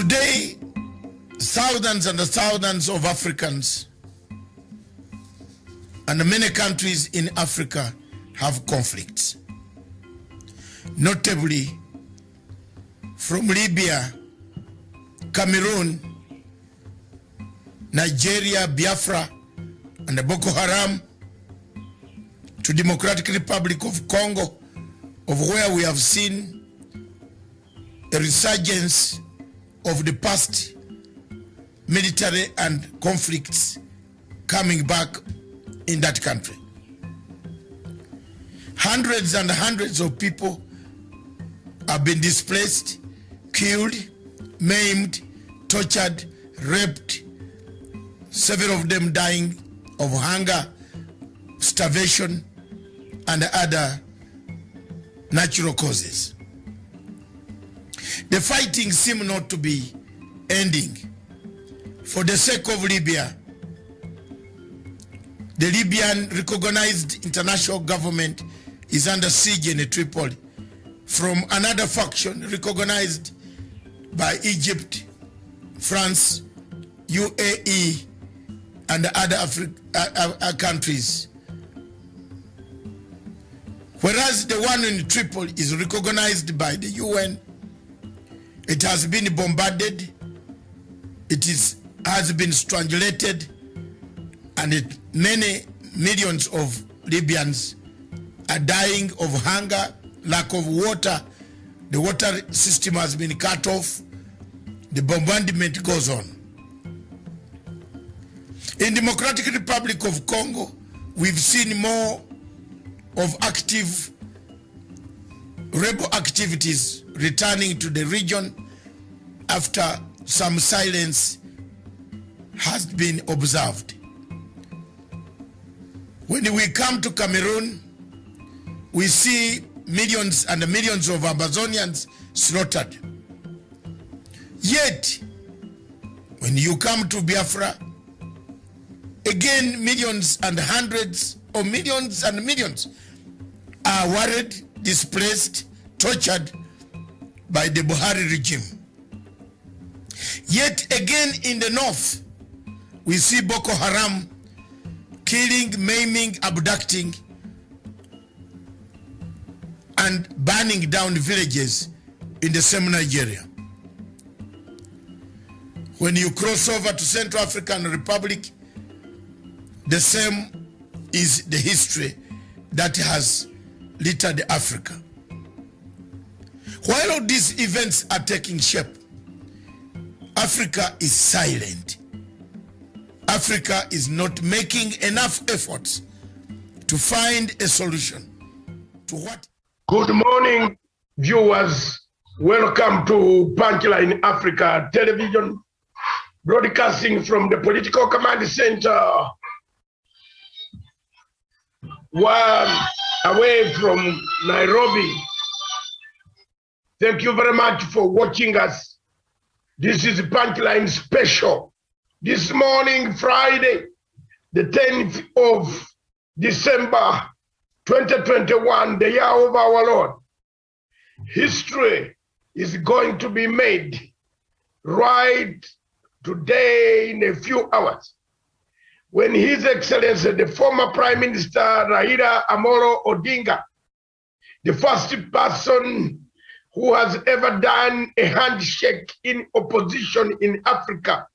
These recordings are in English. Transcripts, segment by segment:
Today, thousands and thousands of Africans and many countries in Africa have conflicts. Notably, from Libya, Cameroon, Nigeria, Biafra, and Boko Haram, to Democratic Republic of Congo, of where we have seen a resurgence of the past military and conflicts coming back in that country. Hundreds and hundreds of people have been displaced, killed, maimed, tortured, raped, several of them dying of hunger, starvation, and other natural causes. The fighting seems not to be ending. For the sake of Libya, the Libyan recognized international government is under siege in Tripoli from another faction recognized by Egypt, France, UAE, and other countries. Whereas the one in Tripoli is recognized by the UN, it has been bombarded, has been strangulated, and many millions of Libyans are dying of hunger, lack of water. The water system has been cut off. The bombardment goes on. In Democratic Republic of Congo, we've seen more of active rebel activities returning to the region after some silence has been observed. When we come to Cameroon, we see millions and millions of Amazonians slaughtered. Yet, when you come to Biafra, again millions and hundreds of millions and millions are worried, displaced, tortured by the Buhari regime. Yet again in the north, we see Boko Haram killing, maiming, abducting, and burning down villages in the same Nigeria. When you cross over to Central African Republic, the same is the history that has littered Africa. While all these events are taking shape, Africa is silent. Africa is not making enough efforts to find a solution to what? Good morning, viewers. Welcome to Punchline Africa Television, broadcasting from the Political Command Center, one away from Nairobi. Thank you very much for watching us. This is Punchline Special. This morning, Friday, the 10th of December, 2021, the year of our Lord. History is going to be made right today in a few hours, when His Excellency, the former Prime Minister Raila Amolo Odinga, the first person who has ever done a handshake in opposition in Africa,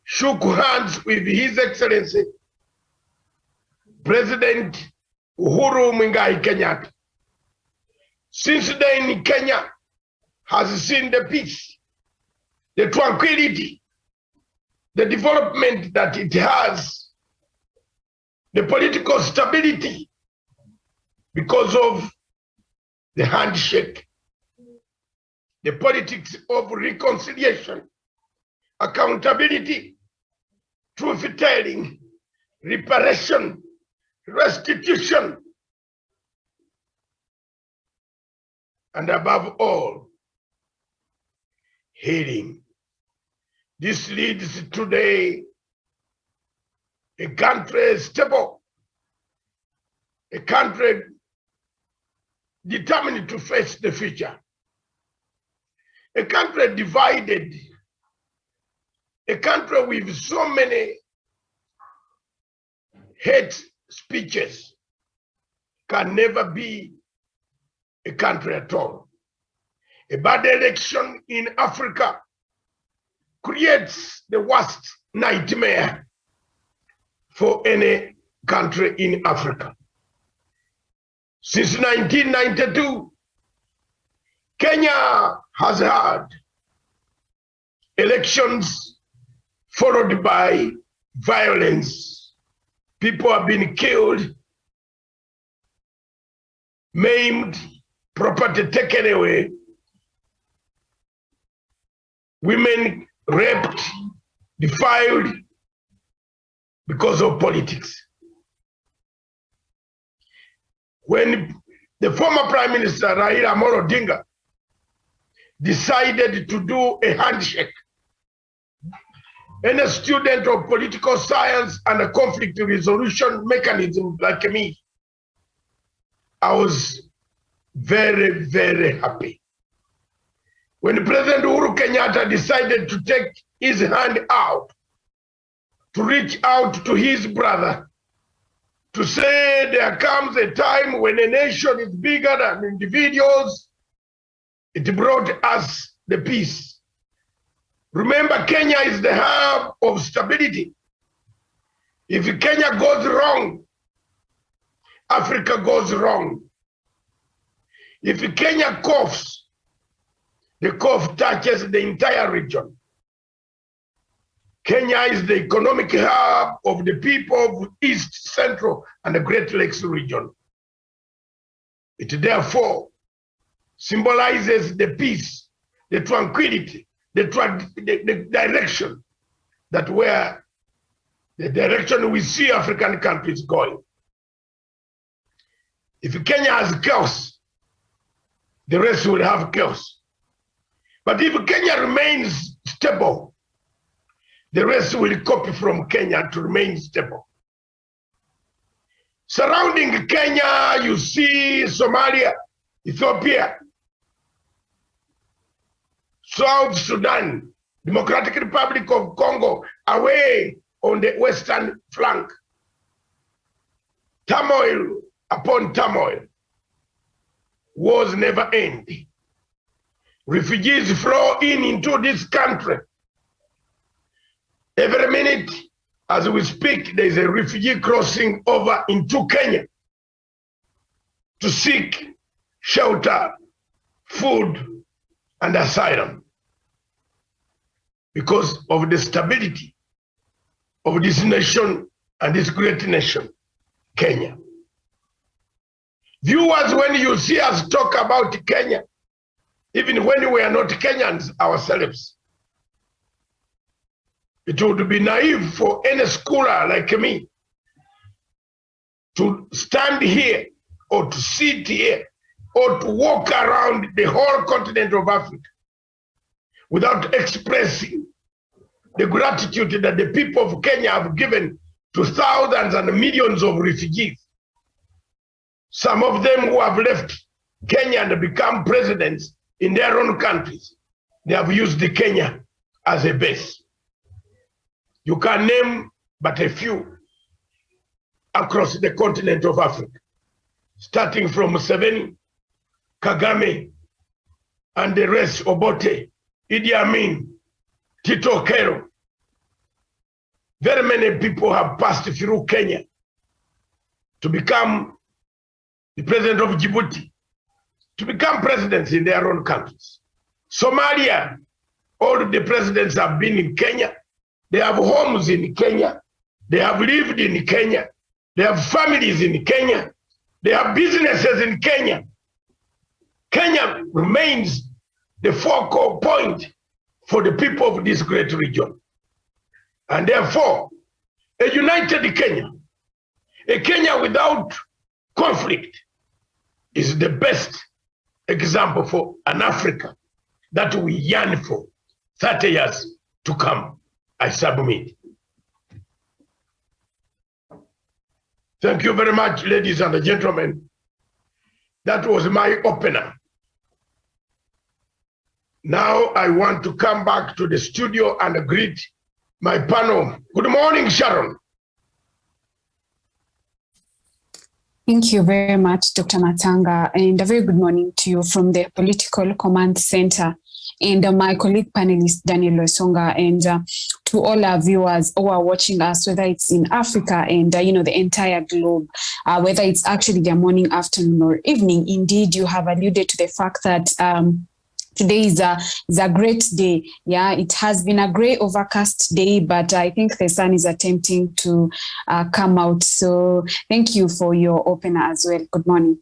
shook hands with His Excellency, President Uhuru Muigai Kenyatta. Since then, Kenya has seen the peace, the tranquility, the development that it has, the political stability, because of the handshake, the politics of reconciliation, accountability, truth-telling, reparation, restitution, and above all, healing. This leads today a country stable, a country determined to face the future, a country divided, a country with so many hate speeches can never be a country at all. A bad election in Africa creates the worst nightmare for any country in Africa. Since 1992, Kenya has had elections followed by violence. People have been killed, maimed, property taken away, women raped, defiled because of politics. When the former Prime Minister Raila Amolo Odinga decided to do a handshake, any student of political science and a conflict resolution mechanism like me, I was very, very happy. When President Uhuru Kenyatta decided to take his hand out, to reach out to his brother, to say there comes a time when a nation is bigger than individuals, it brought us the peace. Remember, Kenya is the hub of stability. If Kenya goes wrong, Africa goes wrong. If Kenya coughs, the cough touches the entire region. Kenya is the economic hub of the people of East, Central, and the Great Lakes region. It therefore symbolizes the peace, the tranquility, the direction that where the direction we see African countries going. If Kenya has chaos, the rest will have chaos. But if Kenya remains stable, the rest will copy from Kenya to remain stable. Surrounding Kenya, you see Somalia, Ethiopia, South Sudan, Democratic Republic of Congo, away on the western flank. Turmoil upon turmoil. Wars never end. Refugees flow into this country. Every minute, as we speak, there is a refugee crossing over into Kenya to seek shelter, food, and asylum because of the stability of this nation and this great nation, Kenya. Viewers, when you see us talk about Kenya, even when we are not Kenyans ourselves, it would be naive for any scholar like me to stand here or to sit here or to walk around the whole continent of Africa without expressing the gratitude that the people of Kenya have given to thousands and millions of refugees. Some of them who have left Kenya and become presidents in their own countries, they have used Kenya as a base. You can name but a few across the continent of Africa, starting from Museveni, Kagame, and the rest, Obote, Idi Amin, Tito Okello. Very many people have passed through Kenya to become the president of Djibouti, to become presidents in their own countries. Somalia, all the presidents have been in Kenya. They have homes in Kenya. They have lived in Kenya. They have families in Kenya. They have businesses in Kenya. Kenya remains the focal point for the people of this great region. And therefore, a united Kenya, a Kenya without conflict, is the best example for an Africa that we yearn for 30 years to come. I submit. Thank you very much, ladies and gentlemen. That was my opener. Now I want to come back to the studio and greet my panel. Good morning, Sharon. Thank you very much, Dr. Matanga, and a very good morning to you from the Political Command Center, and my colleague panelist, Daniel Loisonga, and to all our viewers who are watching us, whether it's in Africa and, the entire globe, whether it's actually their morning, afternoon, or evening. Indeed, you have alluded to the fact that today is a great day. Yeah, it has been a gray overcast day, but I think the sun is attempting to come out. So thank you for your opener as well. Good morning.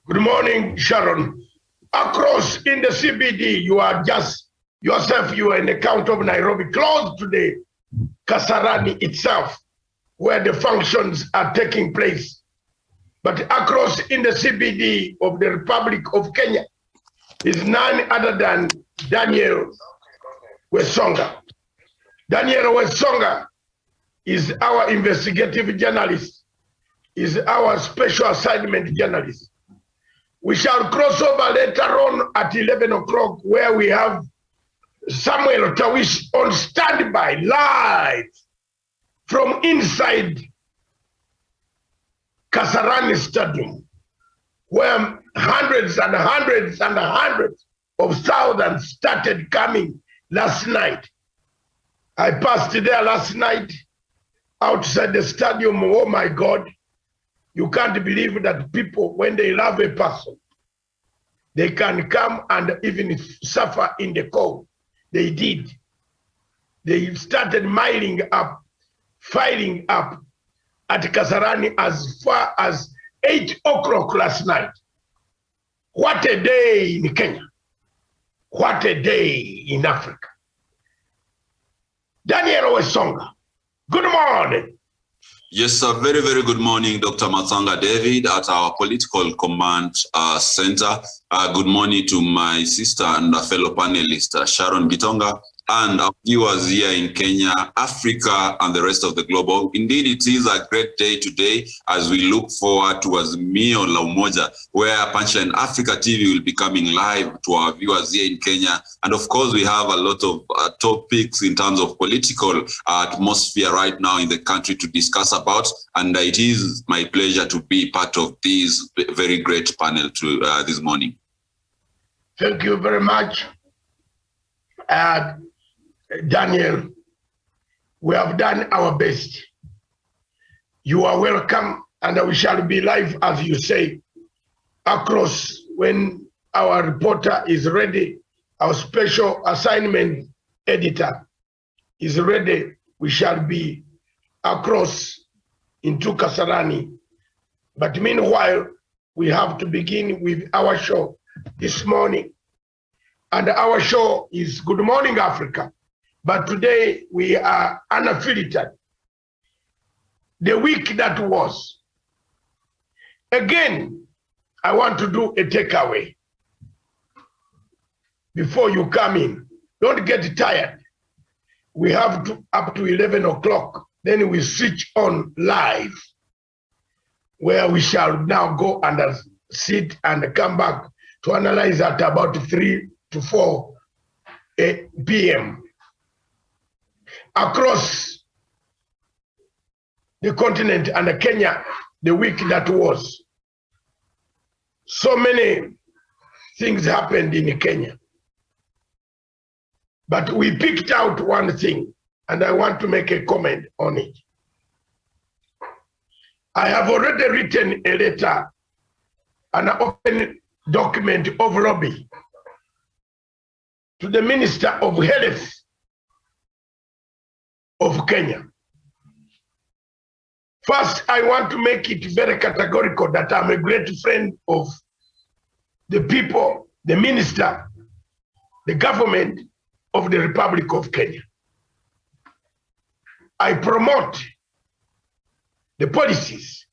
Good morning, Sharon. Across in the CBD, you are just yourself, you are in the county of Nairobi, close to the Kasarani itself, where the functions are taking place. But across in the CBD of the Republic of Kenya, is none other than Daniel Wesonga. Daniel Wesonga is our investigative journalist, is our special assignment journalist. We shall cross over later on at 11 o'clock where we have Samuel Tawish on standby live from inside Kasarani Stadium, where hundreds and hundreds and hundreds of thousands started coming last night. I passed there last night outside the stadium. Oh my God, you can't believe that people, when they love a person, they can come and even suffer in the cold. They did. They started filing up at Kasarani as far as 8 o'clock last night. What a day in Kenya. What a day in Africa. Daniel Wesonga, good morning. Yes, sir. Very, very good morning, Dr. Matanga David at our Political Command Center. Good morning to my sister and fellow panelist, Sharon Gitonga, and our viewers here in Kenya, Africa, and the rest of the globe. Indeed, it is a great day today as we look forward to Azimio la Umoja, where Punchline Africa TV will be coming live to our viewers here in Kenya. And of course, we have a lot of topics in terms of political atmosphere right now in the country to discuss about. And it is my pleasure to be part of this very great panel this morning. Thank you very much. Daniel, we have done our best. You are welcome, and we shall be live, as you say, across when our reporter is ready, our special assignment editor is ready. We shall be across into Kasarani. But meanwhile, we have to begin with our show this morning. And our show is Good Morning Africa. But today we are unfiltered. The week that was. Again, I want to do a takeaway. Before you come in, don't get tired. We have to up to 11 o'clock. Then we switch on live, where we shall now go and sit and come back to analyze at about 3 to 4 p.m. Across the continent and Kenya, the week that was. So many things happened in Kenya. But we picked out one thing, and I want to make a comment on it. I have already written a letter, an open document of lobby to the Minister of Health of Kenya. First, I want to make it very categorical that I'm a great friend of the people, the minister, the government of the Republic of Kenya. I promote the policies.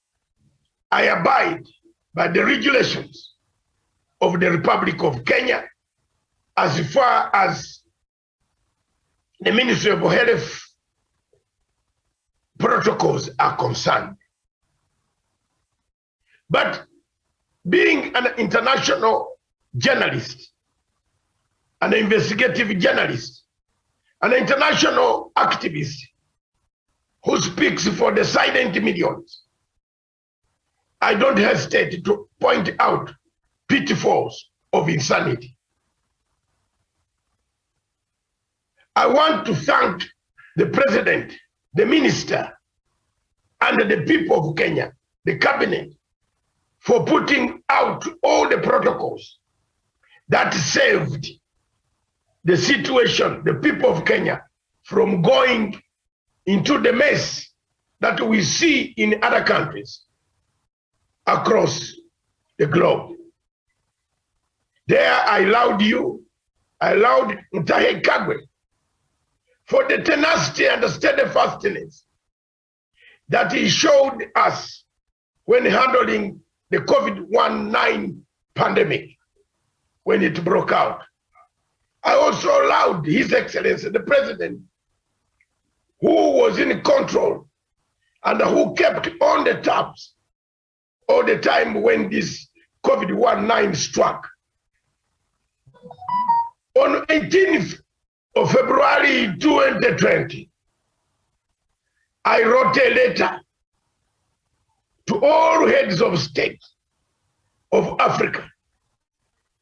I abide by the regulations of the Republic of Kenya as far as the Ministry of Health protocols are concerned. But being an international journalist, an investigative journalist, an international activist who speaks for the silent millions, I don't hesitate to point out pitfalls of insanity. I want to thank the president, the minister, and the people of Kenya, the cabinet, for putting out all the protocols that saved the situation, the people of Kenya, from going into the mess that we see in other countries across the globe. There I laud you, I laud Mutahi Kagwe for the tenacity and the steadfastness that he showed us when handling the COVID-19 pandemic when it broke out. I also allowed His Excellency, the President, who was in control and who kept on the taps all the time when this COVID-19 struck. On 18th of February 2020, I wrote a letter to all heads of state of Africa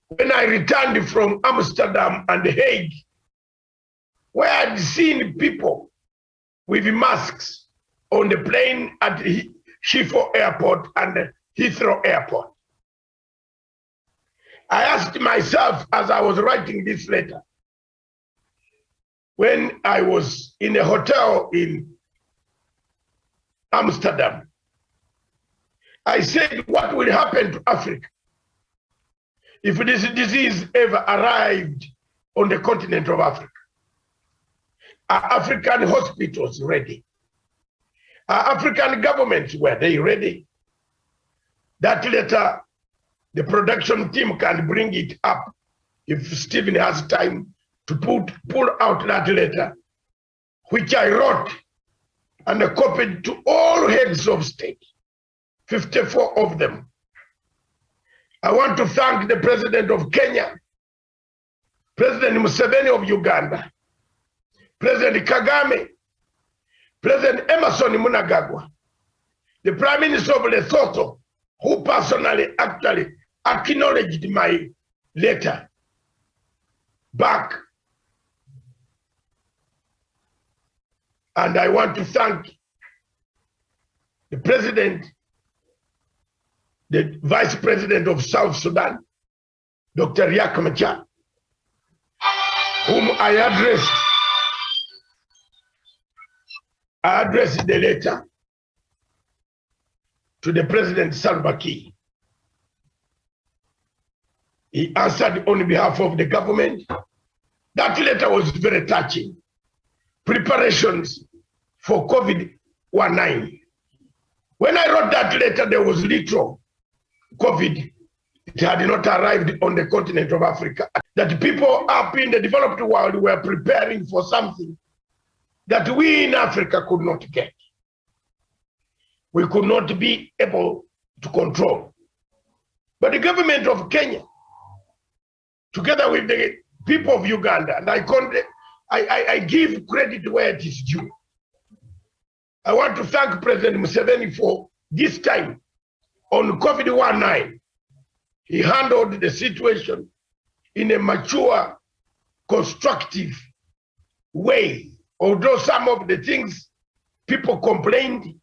when I returned from Amsterdam and The Hague, where I'd seen people with masks on the plane at Schiphol Airport and Heathrow Airport. I asked myself as I was writing this letter, when I was in a hotel in Amsterdam, I said, what will happen to Africa if this disease ever arrived on the continent of Africa? Are African hospitals ready? Are African governments, were they ready? That letter, the production team can bring it up if Stephen has time to pull out that letter, which I wrote and copied to all heads of state, 54 of them. I want to thank the President of Kenya, President Museveni of Uganda, President Kagame, President Emerson Mnangagwa, the Prime Minister of Lesotho, who personally actually acknowledged my letter back. And I want to thank the President, the Vice President of South Sudan, Dr. Riek Machar, whom I addressed the letter to the President Salva Kiir. He answered on behalf of the government. That letter was very touching. Preparations for COVID-19. When I wrote that letter, there was little COVID. It had not arrived on the continent of Africa. That people up in the developed world were preparing for something that we in Africa could not get. We could not be able to control. But the government of Kenya, together with the people of Uganda, and I give credit where it is due. I want to thank President Museveni for this time on COVID-19. He handled the situation in a mature, constructive way. Although some of the things people complained,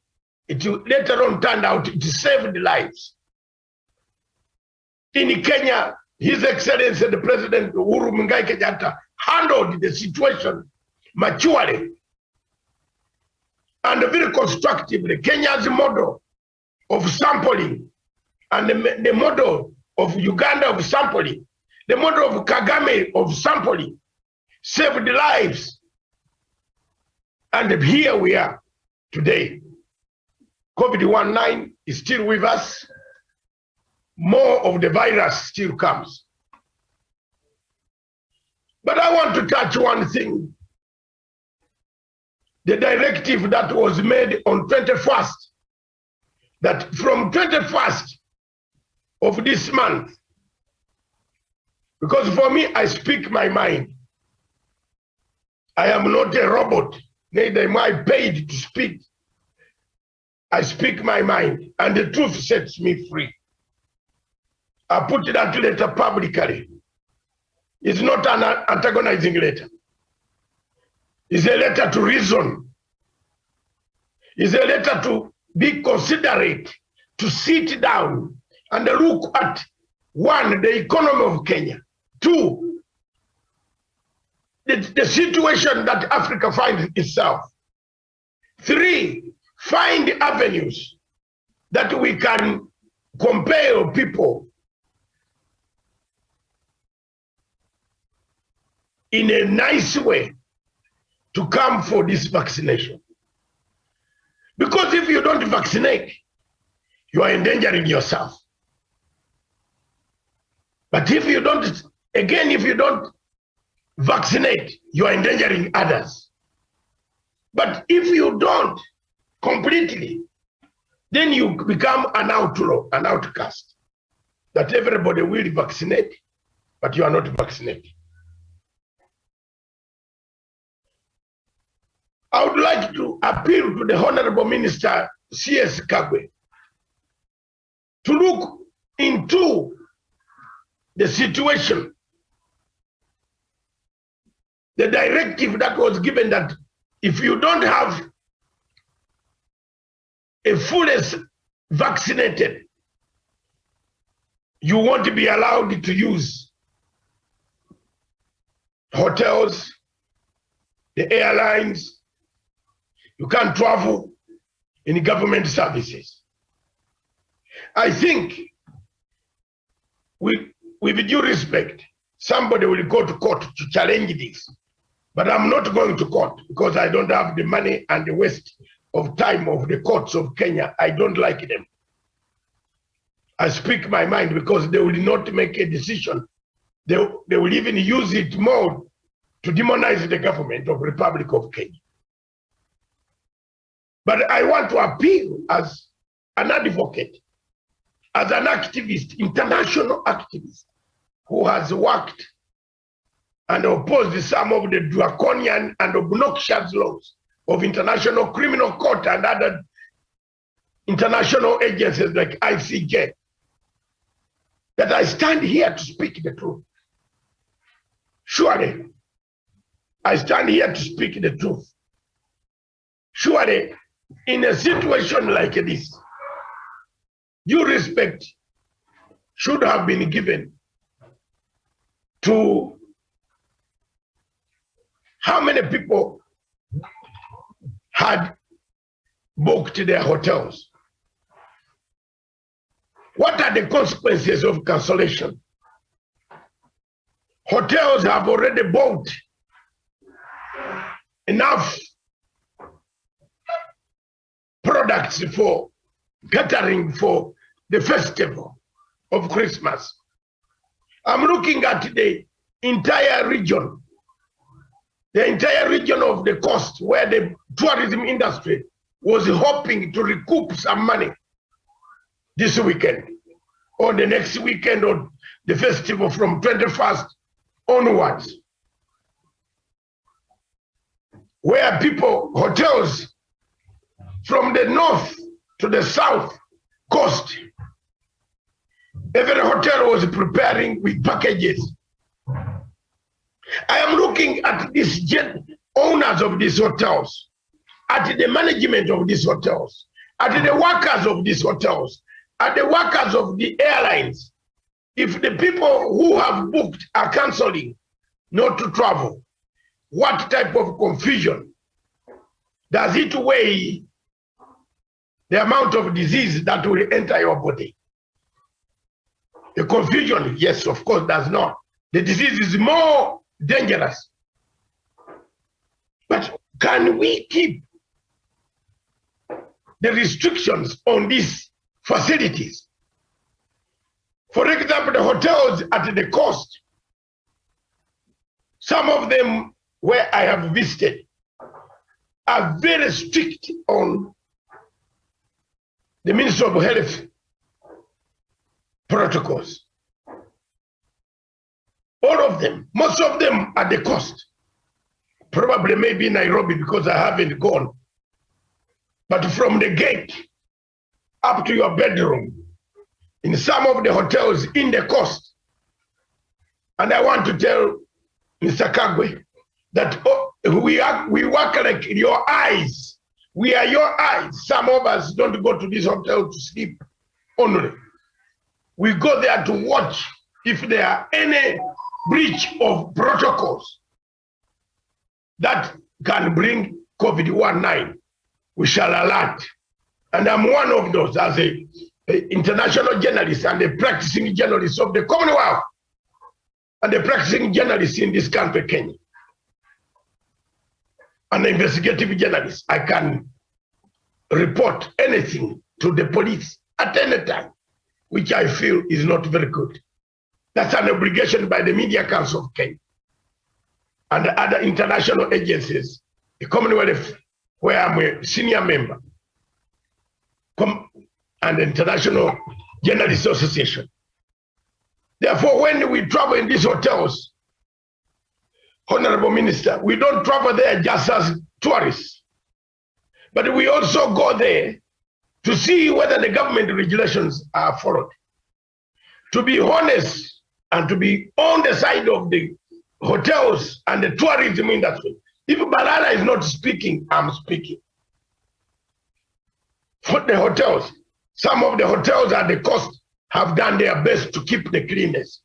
it later on turned out it saved lives. In Kenya, His Excellency the President Uhuru Muigai Kenyatta handled the situation maturely and very constructively. Kenya's model of sampling and the model of Uganda of sampling, the model of Kagame of sampling saved lives. And here we are today. COVID-19 is still with us. More of the virus still comes. But I want to touch one thing. The directive that was made on 21st, that from 21st of this month, Because for me, I speak my mind. I am not a robot, neither am I paid to speak. I speak my mind, and the truth sets me free. I put that letter publicly. It's not an antagonizing letter. It's a letter to reason. It's a letter to be considerate, to sit down and look at, one, the economy of Kenya. Two, the situation that Africa finds itself. Three, find avenues that we can compel people in a nice way to come for this vaccination. Because if you don't vaccinate, you are endangering yourself. But if you don't, again, if you don't vaccinate, you are endangering others. But if you don't completely, then you become an outlaw, an outcast. That everybody will vaccinate, but you are not vaccinated. I would like to appeal to the Honorable Minister C.S. Kagwe to look into the situation, the directive that was given that if you don't have a fully vaccinated, you won't be allowed to use hotels, the airlines. You can't travel in government services. I think, with due respect, somebody will go to court to challenge this. But I'm not going to court because I don't have the money and the waste of time of the courts of Kenya. I don't like them. I speak my mind because they will not make a decision. They will even use it more to demonize the government of Republic of Kenya. But I want to appeal as an advocate, as an activist, international activist, who has worked and opposed some of the draconian and obnoxious laws of International Criminal Court and other international agencies like ICJ, that I stand here to speak the truth. Surely, I stand here to speak the truth. Surely, in a situation like this, due respect should have been given to how many people had booked their hotels. What are the consequences of cancellation? Hotels have already bought enough products for catering for the festival of Christmas. I'm looking at the entire region of the coast where the tourism industry was hoping to recoup some money this weekend or the next weekend or the festival from 21st onwards, where people, hotels from the north to the south coast, every hotel was preparing with packages. I am looking at these owners of these hotels, at the management of these hotels, at the workers of these hotels, at the workers of the airlines. If the people who have booked are canceling not to travel, what type of confusion? Does it weigh the amount of disease that will enter your body? The confusion, yes, of course, does not. The disease is more dangerous. But can we keep the restrictions on these facilities? For example, the hotels at the coast, some of them where I have visited are very strict on the Ministry of Health protocols. All of them, most of them at the coast. Probably maybe Nairobi because I haven't gone. But from the gate up to your bedroom, in some of the hotels in the coast. And I want to tell Mr. Kagwe that we work like your eyes. We are your eyes. Some of us don't go to this hotel to sleep only. We go there to watch if there are any breach of protocols that can bring COVID-19. We shall alert. And I'm one of those as a international journalist and a practicing journalist of the Commonwealth and a practicing journalist in this country, Kenya. An investigative journalist. I can report anything to the police at any time, which I feel is not very good. That's an obligation by the Media Council of Kenya and other international agencies, the Commonwealth, where I'm a senior member, and the International Journalists Association. Therefore, when we travel in these hotels, Honorable Minister, we don't travel there just as tourists, but we also go there to see whether the government regulations are followed. To be honest and to be on the side of the hotels and the tourism industry. If Balala is not speaking, I'm speaking. For the hotels, some of the hotels at the coast have done their best to keep the cleanness,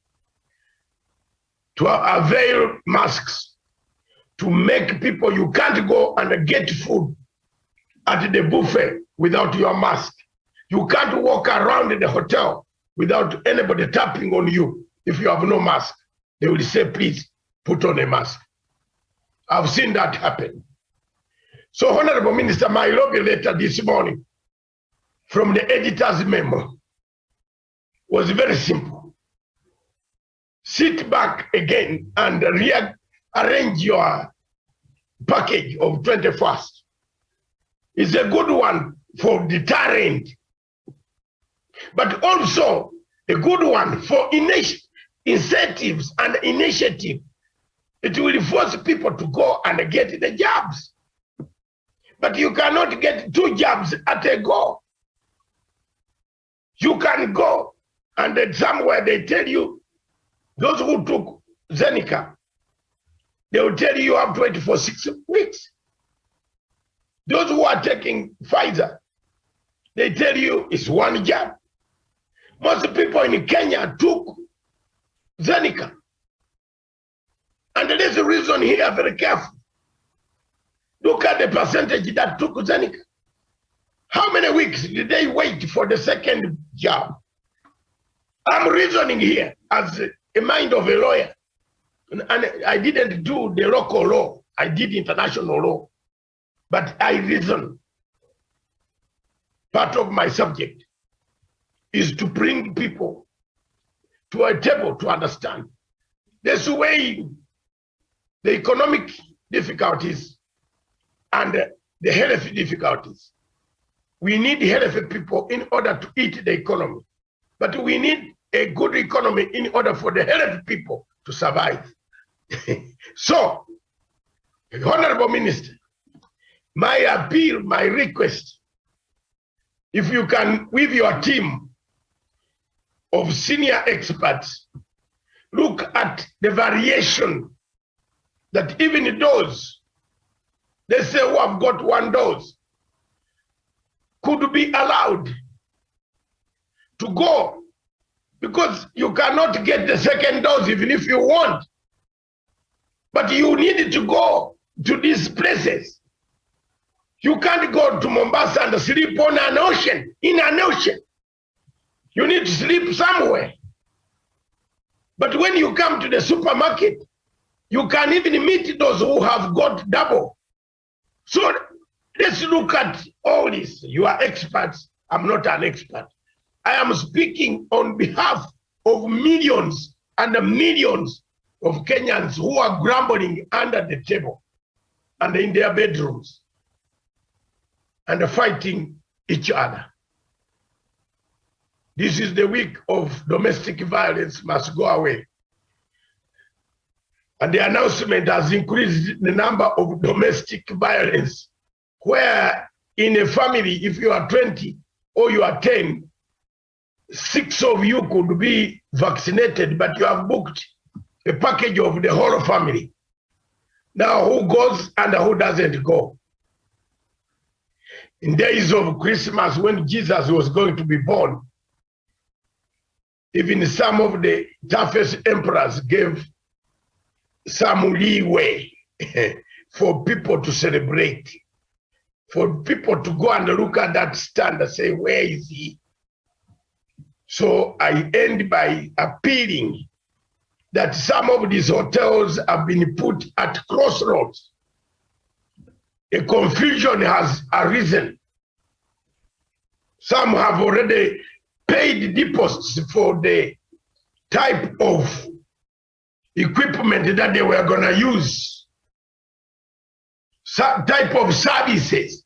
to avail masks, to make people, you can't go and get food at the buffet without your mask. You can't walk around the hotel without anybody tapping on you if you have no mask. They will say, please put on a mask. I've seen that happen. So, Honorable Minister, my lobby letter this morning from the editor's memo was very simple. Sit back again and rearrange your package of 21st. It's a good one for deterrent, but also a good one for incentives and initiative. It will force people to go and get the jobs. But you cannot get 2 jobs at a go. You can go and then somewhere they tell you, those who took Zeneca, they will tell you have to wait for 6 weeks. Those who are taking Pfizer, they tell you it's 1 jab. Most people in Kenya took Zeneca. And there's a reason here, very careful. Look at the percentage that took Zeneca. How many weeks did they wait for the 2nd jab? I'm reasoning here as a mind of a lawyer. And I didn't do the local law. I did international law. But I reason. Part of my subject is to bring people to a table to understand. This way, the economic difficulties and the health difficulties. We need healthy people in order to eat the economy. But we need a good economy in order for the healthy people to survive. So, Honorable Minister, my appeal, my request, if you can, with your team of senior experts, look at the variation that even those, they say who have got 1 dose, could be allowed to go, because you cannot get the 2nd dose even if you want. But you need to go to these places. You can't go to Mombasa and sleep on an ocean, in an ocean. You need to sleep somewhere. But when you come to the supermarket, you can even meet those who have got double. So let's look at all this. You are experts. I'm not an expert. I am speaking on behalf of millions and millions of Kenyans who are grumbling under the table and in their bedrooms and fighting each other. This is the week of domestic violence must go away. And the announcement has increased the number of domestic violence, where in a family, if you are 20 or you are 10, 6 of you could be vaccinated, but you have booked a package of the whole family. Now, who goes and who doesn't go? In days of Christmas, when Jesus was going to be born, even some of the toughest emperors gave some leeway for people to celebrate, for people to go and look at that stand and say, where is he? So I end by appealing that some of these hotels have been put at crossroads. A confusion has arisen. Some have already paid deposits for the type of equipment that they were going to use, some type of services,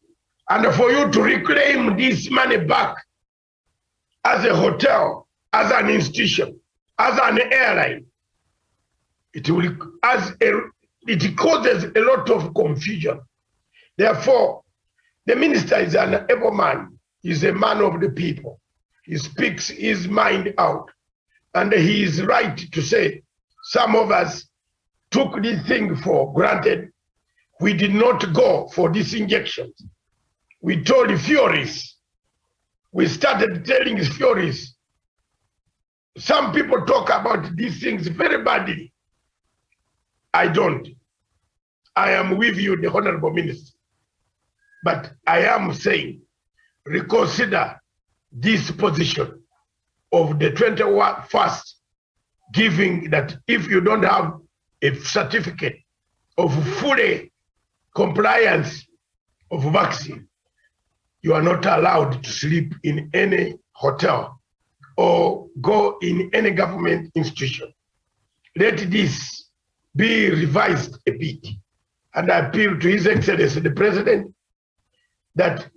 and for you to reclaim this money back as a hotel, as an institution, as an airline, it causes a lot of confusion. Therefore, the minister is an able man. He's a man of the people. He speaks his mind out, and he is right to say some of us took this thing for granted. We did not go for these injections. We told the Furies. We started telling the Furies. Some people talk about these things very badly. I don't. I am with you, the Honorable Minister. But I am saying, reconsider this position of the 21st, giving that if you don't have a certificate of fully compliance of vaccine, you are not allowed to sleep in any hotel or go in any government institution. Let this be revised a bit. And I appeal to His Excellency the President that,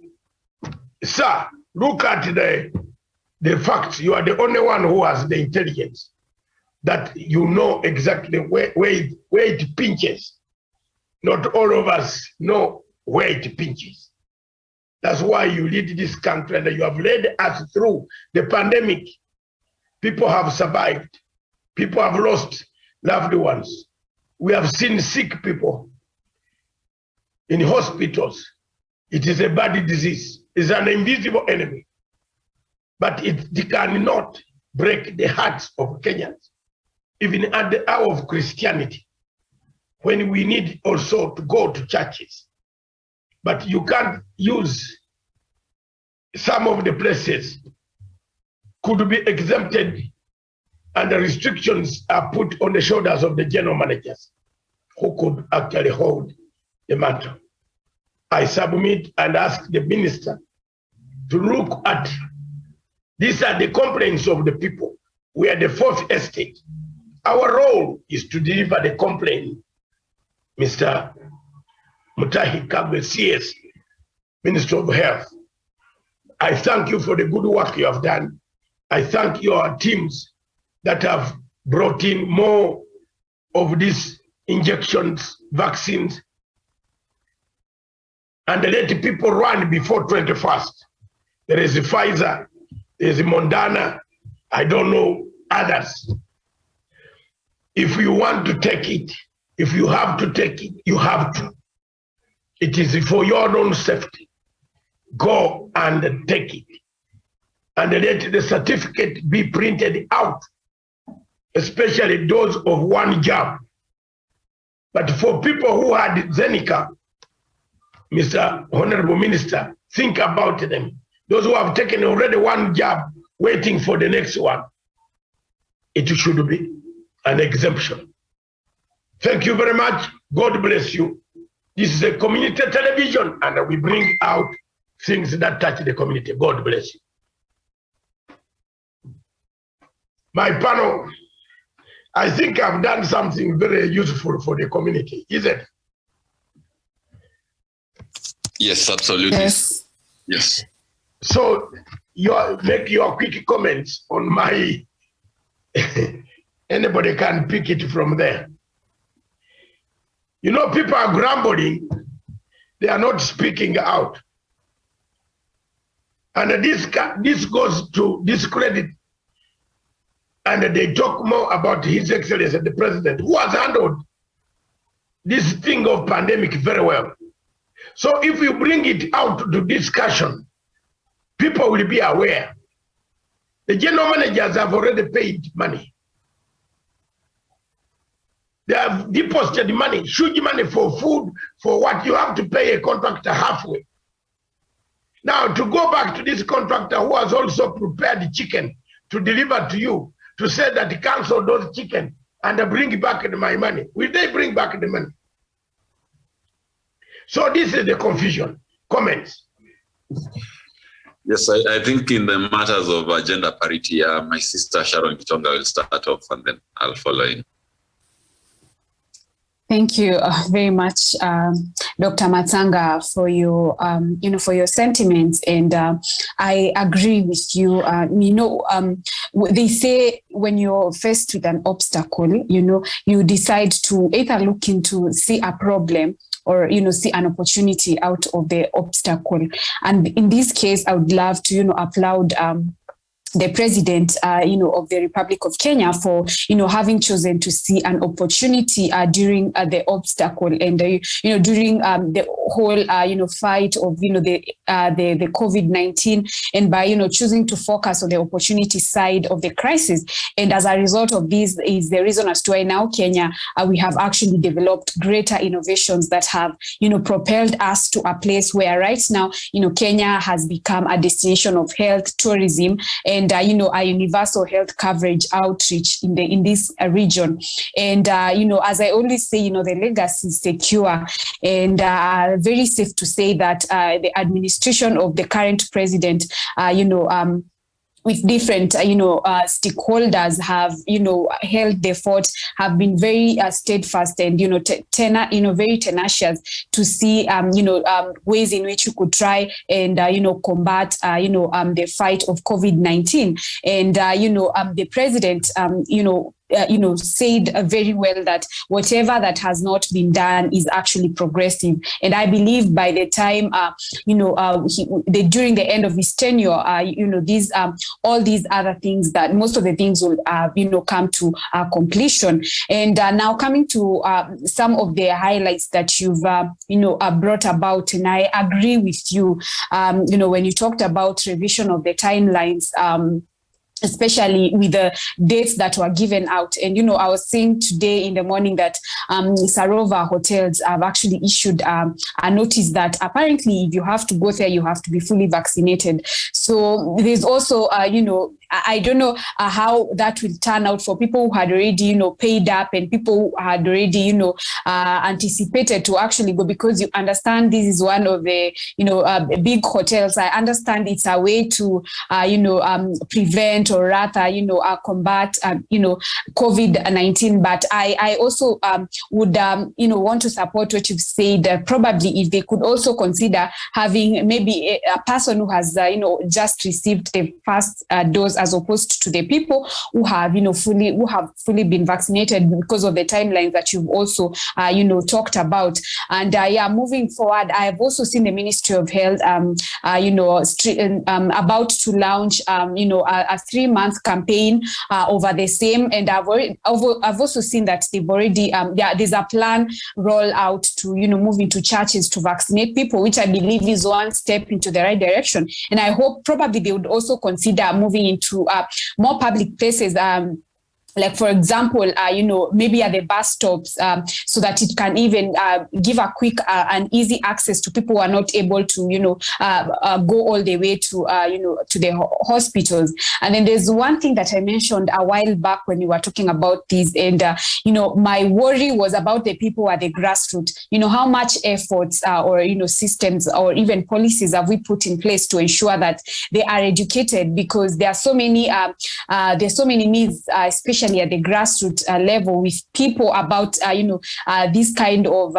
sir, look at the facts. You are the only one who has the intelligence, that you know exactly where it pinches. Not all of us know where it pinches. That's why you lead this country and you have led us through the pandemic. People have survived. People have lost loved ones. We have seen sick people in hospitals. It is a bad disease. It's an invisible enemy. But it cannot break the hearts of Kenyans, even at the hour of Christianity, when we need also to go to churches. But you can't use some of the places could be exempted, and the restrictions are put on the shoulders of the general managers who could actually hold the mantle. I submit and ask the minister to look at, these are the complaints of the people. We are the fourth estate. Our role is to deliver the complaint. Mr. Mutahi Kagwe, CS, Minister of Health, I thank you for the good work you have done. I thank your teams that have brought in more of these injections, vaccines, and let people run before 21st. There is Pfizer, there is Moderna, I don't know others. If you want to take it, if you have to take it, you have to. It is for your own safety. Go and take it. And let the certificate be printed out, especially those of one jab. But for people who had Zeneca, Mr. Honorable Minister, think about them. Those who have taken already one jab, waiting for the next one, it should be an exemption. Thank you very much. God bless you. This is a community television, and we bring out things that touch the community. God bless you. My panel, I think I've done something very useful for the community, is it? Yes, absolutely. Yes. Yes. So make your quick comments on my, anybody can pick it from there. You know, people are grumbling. They are not speaking out. And this goes to discredit. And they talk more about His Excellency the President, who has handled this thing of pandemic very well. So if you bring it out to discussion, people will be aware. The general managers have already paid money. They have deposited money, huge money for food, for what you have to pay a contractor halfway. Now, to go back to this contractor who has also prepared chicken to deliver to you, to say that cancel those chicken and bring back my money. Will they bring back the money? So this is the confusion. Comments? Yes, I think in the matters of gender parity, my sister Sharon Kitonga will start off and then I'll follow in. Thank you very much, Dr. Matsanga, for your, for your sentiments, and I agree with you. They say when you're faced with an obstacle, you decide to either look into see a problem or see an opportunity out of the obstacle. And in this case, I would love to applaud the president, of the Republic of Kenya for, having chosen to see an opportunity during the obstacle and, during the whole, fight of, the COVID-19, and by, choosing to focus on the opportunity side of the crisis. And as a result of this is the reason as to why now Kenya, we have actually developed greater innovations that have, propelled us to a place where right now, Kenya has become a destination of health tourism and a universal health coverage outreach in this region. And as I always say, the legacy is secure, and very safe to say that the administration of the current president, with different, stakeholders have, held the fort, have been very steadfast and, very tenacious to see, ways in which you could try and, combat, the fight of COVID-19. And, the president, said very well that whatever that has not been done is actually progressive. And I believe by the time, during the end of his tenure, these all these other things, that most of the things will, come to completion. And now coming to some of the highlights that you've, brought about, and I agree with you, when you talked about revision of the timelines, especially with the dates that were given out. And, I was saying today in the morning that Sarova hotels have actually issued a notice that apparently if you have to go there, you have to be fully vaccinated. So there's also, I don't know how that will turn out for people who had already, paid up, and people who had already, anticipated to actually go, because you understand this is one of the, big hotels. I understand it's a way to, prevent or rather, combat, COVID-19. But I also would, want to support what you've said. Probably if they could also consider having maybe a person who has, just received the first dose, as opposed to the people who have, fully been vaccinated, because of the timelines that you've also, talked about. And moving forward, I have also seen the Ministry of Health, about to launch, a 3-month campaign over the same. And I've also seen that they've already, there's a plan roll out to, move into churches to vaccinate people, which I believe is one step into the right direction. And I hope probably they would also consider moving into more public places, like, for example, maybe at the bus stops, so that it can even give a quick and easy access to people who are not able to, go all the way to, to the hospitals. And then there's one thing that I mentioned a while back when you were talking about this, and, my worry was about the people at the grassroots. How much efforts or, systems or even policies have we put in place to ensure that they are educated, because there are so many myths, especially especially at the grassroots level, with people about this kind of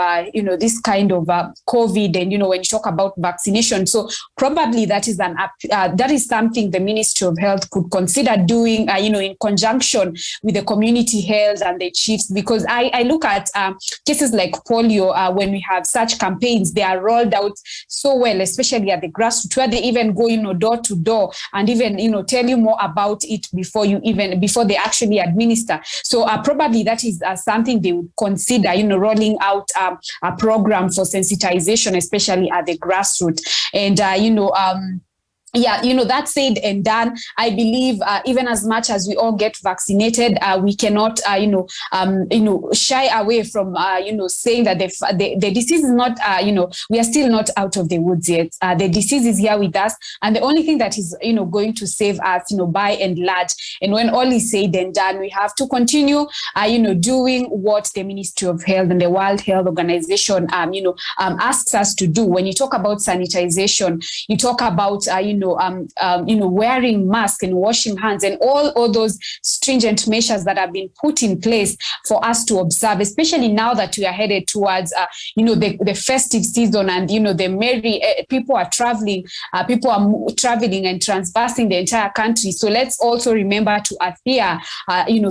COVID, and when you talk about vaccination. So probably that is something the Ministry of Health could consider doing, in conjunction with the community health and the chiefs, because I look at cases like polio. When we have such campaigns, they are rolled out so well, especially at the grassroots, where they even go door to door and even tell you more about it before they actually administer. So probably that is something they would consider, rolling out a program for sensitization, especially at the grassroots. And that said and done, I believe even as much as we all get vaccinated, we cannot, shy away from, saying that the disease is not, we are still not out of the woods yet. The disease is here with us, and the only thing that is, going to save us, by and large, and when all is said and done, we have to continue, doing what the Ministry of Health and the World Health Organization, asks us to do. When you talk about sanitization, you talk about, wearing masks and washing hands and all those stringent measures that have been put in place for us to observe, especially now that we are headed towards, the festive season, and, the merry people are traveling and transversing the entire country. So let's also remember to adhere,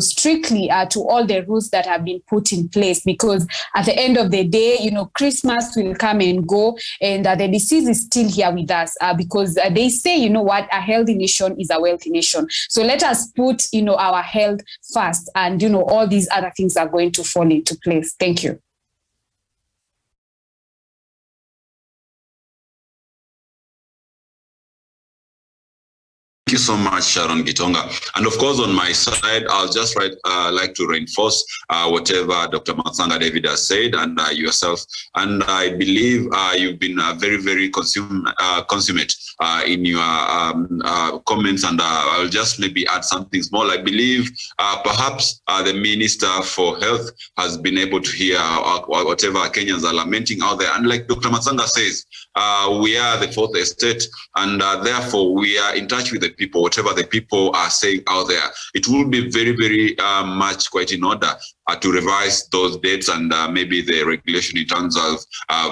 strictly to all the rules that have been put in place, because at the end of the day, Christmas will come and go, and the disease is still here with us, because they say, a healthy nation is a wealthy nation. So let us put, our health first, and, all these other things are going to fall into place. Thank you. Thank you so much, Sharon Gitonga. And of course, on my side, I'll just like to reinforce whatever Dr. Matsanga David has said, and yourself. And I believe you've been very, very consummate in your comments. And I'll just maybe add something small. I believe perhaps the Minister for Health has been able to hear whatever Kenyans are lamenting out there. And like Dr. Matsanga says, we are the fourth estate, and therefore we are in touch with the people, whatever the people are saying out there. It will be very, very much quite in order to revise those dates and maybe the regulation in terms of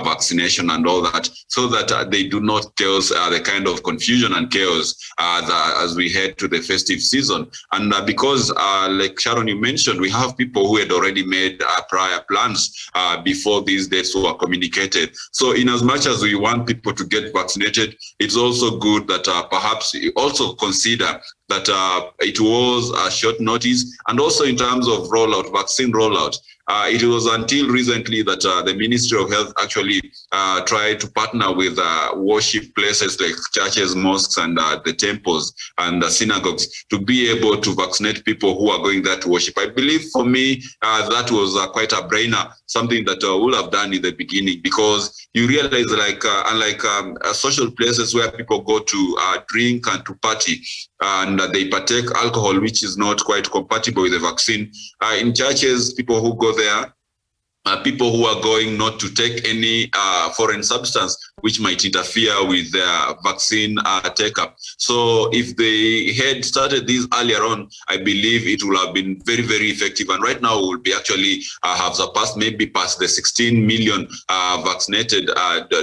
vaccination and all that, so that they do not cause the kind of confusion and chaos as we head to the festive season. And because, like Sharon, you mentioned, we have people who had already made prior plans before these dates were communicated. So in as much as we want people to get vaccinated, it's also good that perhaps you also consider that it was a short notice, and also in terms of vaccine rollout. It was until recently that the Ministry of Health actually tried to partner with worship places like churches, mosques, and the temples and the synagogues to be able to vaccinate people who are going there to worship. I believe for me, that was quite a brainer, something that I would have done in the beginning, because you realize, unlike social places where people go to drink and to party, and they partake alcohol, which is not quite compatible with the vaccine. In churches, people who go there, people who are going not to take any foreign substance which might interfere with their vaccine take-up. So if they had started this earlier on, I believe it will have been very, very effective. And right now we will be actually have surpassed, maybe past the 16 million vaccinated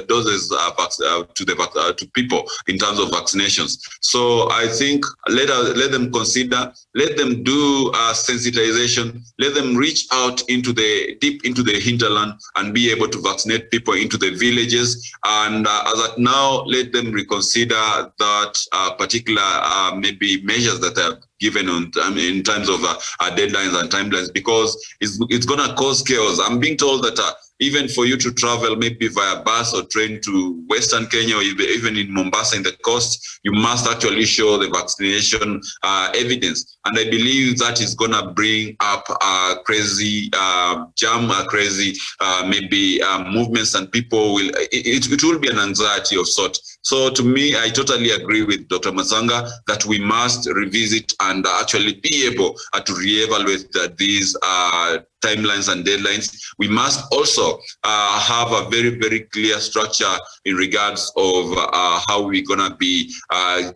doses to people in terms of vaccinations. So I think let them consider, let them do sensitization, let them reach out deep into the hinterland and be able to vaccinate people into the villages. And as at now, let them reconsider that particular maybe measures that are given in terms of deadlines and timelines, because it's going to cause chaos. I'm being told that even for you to travel maybe via bus or train to Western Kenya, or even in Mombasa in the coast, you must actually show the vaccination evidence. And I believe that is going to bring up a crazy maybe movements, and people will, it will be an anxiety of sort. So to me, I totally agree with Dr. Matsanga that we must revisit and actually be able to reevaluate these timelines and deadlines. We must also have a very, very clear structure in regards of how we're going to be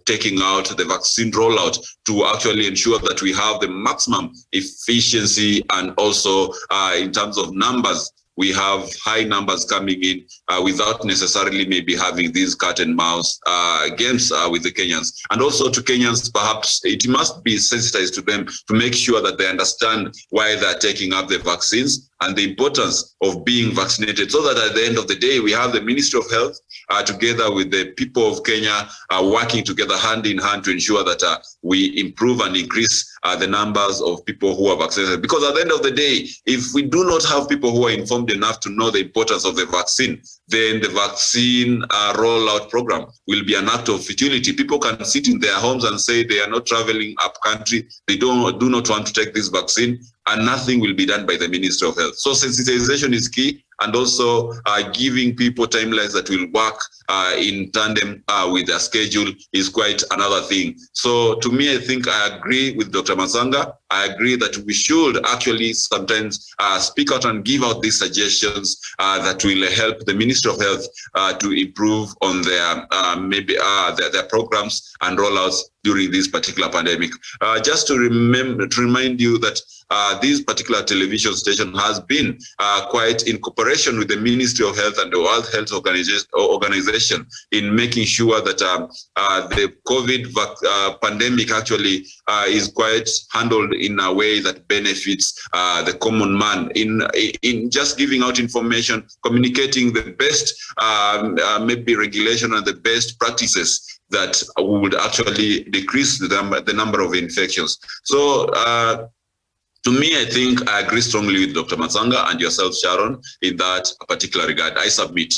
taking out the vaccine rollout to actually ensure that we have the maximum efficiency, and also in terms of numbers, we have high numbers coming in without necessarily maybe having these cat and mouse games with the Kenyans. And also to Kenyans, perhaps it must be sensitized to them to make sure that they understand why they're taking up the vaccines and the importance of being vaccinated, so that at the end of the day, we have the Ministry of Health together with the people of Kenya working together hand in hand to ensure that we improve and increase the numbers of people who are vaccinated. Because at the end of the day, if we do not have people who are informed enough to know the importance of the vaccine, then the vaccine rollout program will be an act of futility. People can sit in their homes and say they are not traveling up country, they do not want to take this vaccine, and nothing will be done by the Ministry of Health. So sensitization is key, and also giving people timelines that will work in tandem with their schedule is quite another thing. So to me, I think I agree with Dr. Matsanga. I agree that we should actually sometimes speak out and give out these suggestions that will help the Ministry of Health to improve on their their programs and rollouts during this particular pandemic. Just to remind you that this particular television station has been quite in cooperation with the Ministry of Health and the World Health Organization in making sure that the COVID pandemic actually is quite handled in a way that benefits the common man, in just giving out information, communicating the best maybe regulation and the best practices that would actually decrease the number of infections. So to me, I think I agree strongly with Dr. Matsanga and yourself, Sharon, in that particular regard. I submit.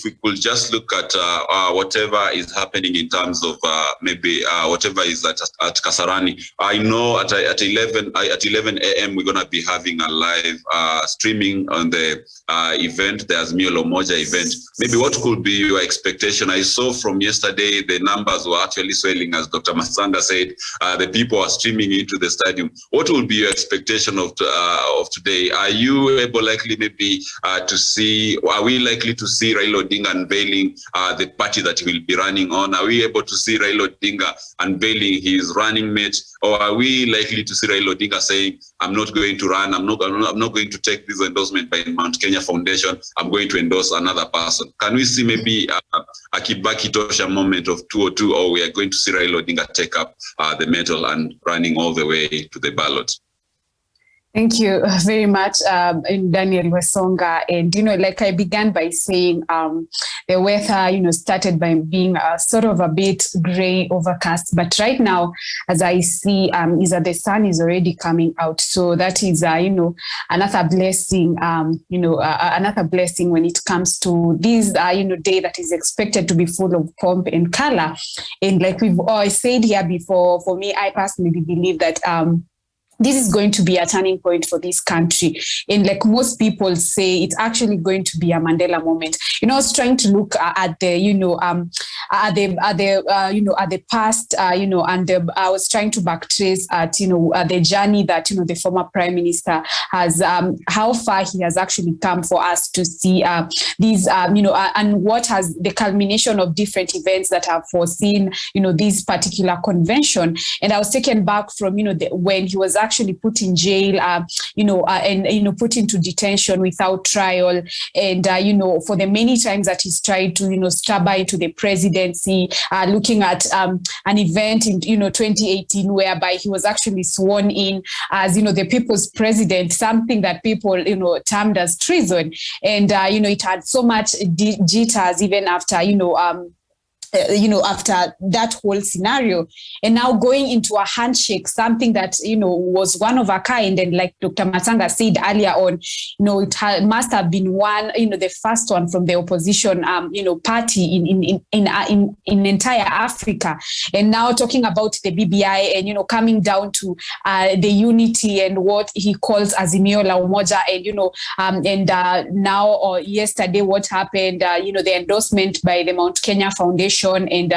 If we could just look at whatever is happening in terms of maybe whatever is at Kasarani. I know at 11 a.m. we're going to be having a live streaming on the event, the Azimio la Umoja event. Maybe what could be your expectation? I saw from yesterday the numbers were actually swelling, as Dr. Matsanga said. The people are streaming into the stadium. What will be your expectation of today? Are you likely maybe to see? Are we likely to see Raila Odinga unveiling the party that he will be running on? Are we able to see Raila Odinga unveiling his running mate, or are we likely to see Raila Odinga saying, "I'm not going to run. I'm not going to take this endorsement by Mount Kenya Foundation. I'm going to endorse another person"? Can we see maybe a Kibaki Tosha moment of 202, or we are going to see Raila Odinga take up the mantle and running all the way to the ballot? Thank you very much, Daniel Wesonga. And, like I began by saying, the weather, started by being sort of a bit gray, overcast. But right now, as I see, is that the sun is already coming out. So that is, another blessing, another blessing when it comes to this, day that is expected to be full of pomp and color. And like we've always said here before, for me, I personally believe that, this is going to be a turning point for this country. And like most people say, it's actually going to be a Mandela moment. I was trying to look at the, at the past, and I was trying to backtrace at, the journey that, the former Prime Minister has, how far he has actually come for us to see these, and what has the culmination of different events that have foreseen, this particular convention. And I was taken back from, when he was actually put in jail, and put into detention without trial, and for the many times that he's tried to stab into the presidency, looking at an event in 2018 whereby he was actually sworn in as the people's president, something that people termed as treason, and it had so much jitters even after after that whole scenario, and now going into a handshake, something that, was one of a kind. And like Dr. Matsanga said earlier on, it must have been one, the first one from the opposition, party in entire Africa. And now talking about the BBI and, coming down to the unity and what he calls Azimio la Umoja, and, now or yesterday, what happened, the endorsement by the Mount Kenya Foundation, and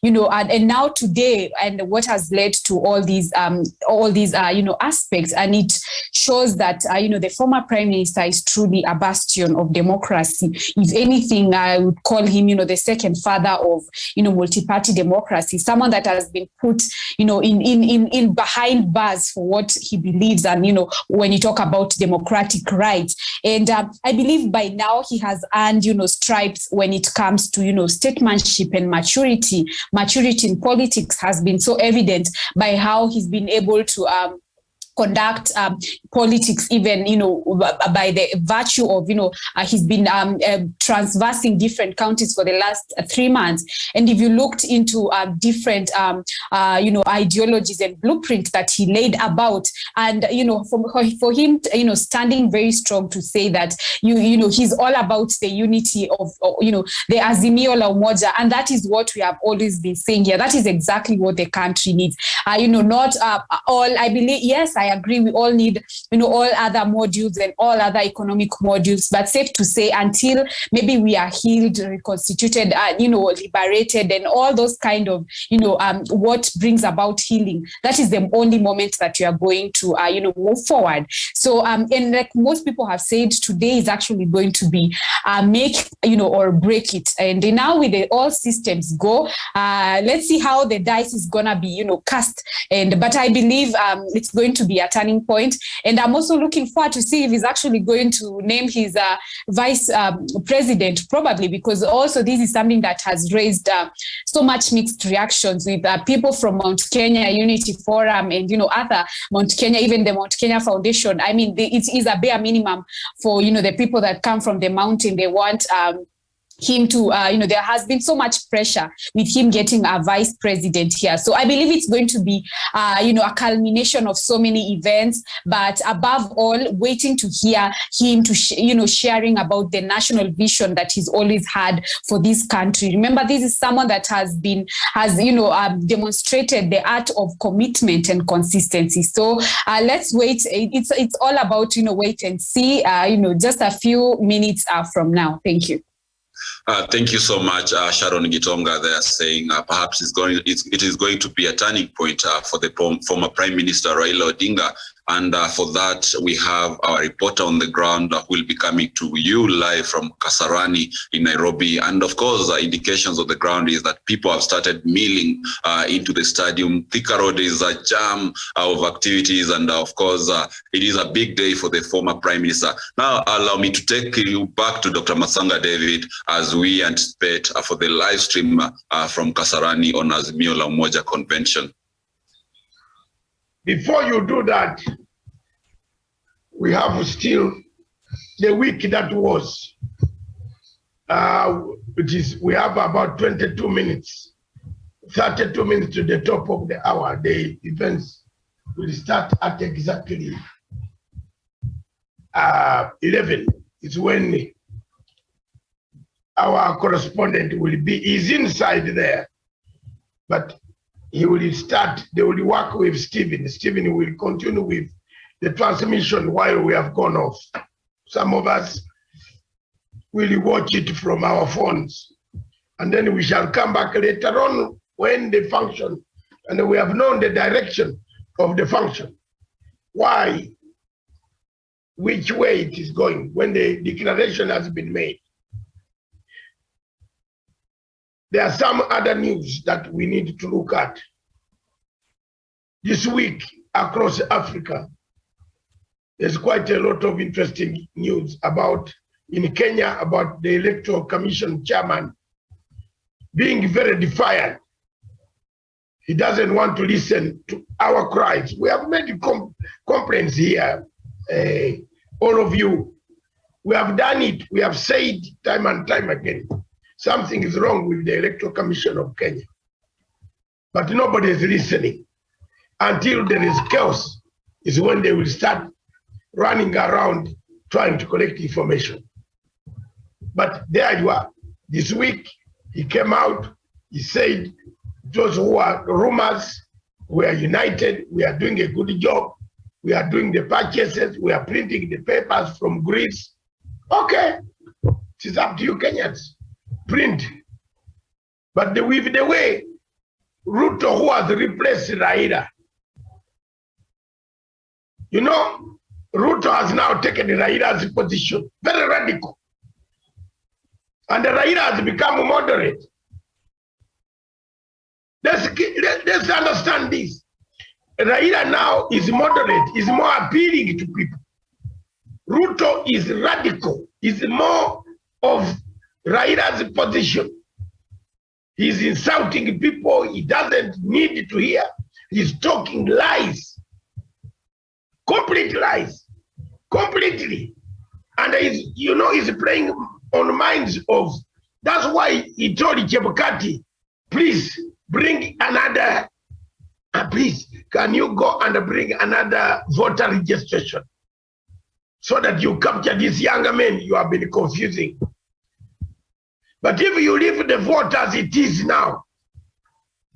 and now today, and what has led to all these aspects. And it shows that the former prime minister is truly a bastion of democracy. If anything, I would call him the second father of multi-party democracy, someone that has been put in behind bars for what he believes. And when you talk about democratic rights, and I believe by now he has earned stripes when it comes to statesmanship and maturity. Maturity in politics has been so evident by how he's been able to conduct politics, even by the virtue of he's been transversing different counties for the last 3 months. And if you looked into different ideologies and blueprint that he laid about, and for him standing very strong to say that he's all about the unity of the Azimio la Umoja, and that is what we have always been saying here. That is exactly what the country needs. Not all. I believe, yes, I agree, we all need all other modules and all other economic modules, but safe to say, until maybe we are healed, reconstituted, liberated, and all those kind of what brings about healing, that is the only moment that we are going to move forward. So and like most people have said, today is actually going to be make or break it. And now with all systems go, let's see how the dice is gonna be cast. But I believe it's going to be a turning point. And I'm also looking forward to see if he's actually going to name his vice president, probably, because also this is something that has raised so much mixed reactions with people from Mount Kenya Unity Forum and other Mount Kenya, even the Mount Kenya Foundation. I mean, it is a bare minimum for the people that come from the mountain. They want him to, there has been so much pressure with him getting a vice president here. So I believe it's going to be, a culmination of so many events, but above all, waiting to hear him to, sharing about the national vision that he's always had for this country. Remember, this is someone that has demonstrated the art of commitment and consistency. So let's wait. It's all about, wait and see, just a few minutes from now. Thank you. Thank you so much, Sharon Gitonga. There saying perhaps it is going to be a turning point for the former Prime Minister Raila Odinga. And for that, we have our reporter on the ground who will be coming to you live from Kasarani in Nairobi. And of course, indications of the ground is that people have started milling into the stadium. Thika Road is a jam of activities. And of course, it is a big day for the former Prime Minister. Now, allow me to take you back to Dr. Matsanga David as we anticipate for the live stream from Kasarani on Azimio la Umoja Convention. Before you do that, we have still the week that was. We have about 22 minutes, 32 minutes to the top of the hour. The events will start at exactly 11. It's when our correspondent is inside there, but he will start, they will work with Stephen. Stephen will continue with the transmission while we have gone off. Some of us will watch it from our phones. And then we shall come back later on when the function, and we have known the direction of the function. Why, which way it is going when the declaration has been made. There are some other news that we need to look at. This week across Africa, there's quite a lot of interesting news about, in Kenya, about the Electoral Commission chairman being very defiant. He doesn't want to listen to our cries. We have made complaints here, all of you. We have done it. We have said time and time again something is wrong with the Electoral Commission of Kenya. But nobody is listening. Until there is chaos is when they will start running around trying to collect information. But there you are. This week, he came out, he said, those who are rumors, we are united, we are doing a good job, we are doing the purchases, we are printing the papers from grids. Okay, it is up to you Kenyans, print. But with the way Ruto, who has replaced Raila, you know, Ruto has now taken Raila's position, very radical. And Raila has become moderate. Let's understand this. Raila now is moderate, is more appealing to people. Ruto is radical, is more of Raila's position. He's insulting people he doesn't need to hear. He's talking lies, complete lies, completely. And he's, you know, he's playing on minds of, that's why he told Chebukati, please bring another, please, can you go and bring another voter registration so that you capture these younger men you have been confusing. But if you leave the vote as it is now,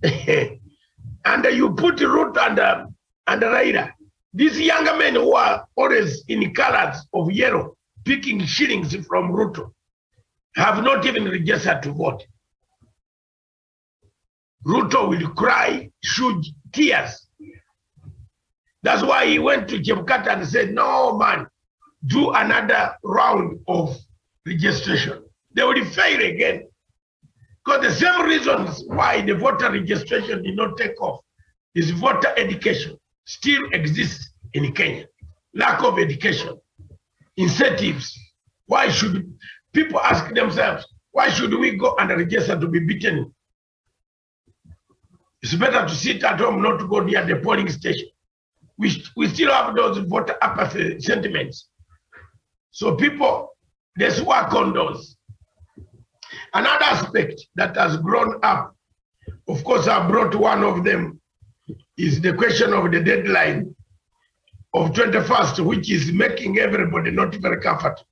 and you put root under Raila, these younger men who are always in colors of yellow, picking shillings from Ruto, have not even registered to vote. Ruto will cry, shed tears. That's why he went to Chebukati and said, no man, do another round of registration. They will fail again. Because the same reasons why the voter registration did not take off is voter education still exists in Kenya. Lack of education, incentives. Why should people ask themselves, why should we go and register to be beaten? It's better to sit at home, not to go near the polling station. We still have those voter apathy sentiments. So people, let's work on those. Another aspect that has grown up, of course, I brought one of them, is the question of the deadline of 21st, which is making everybody not very comfortable.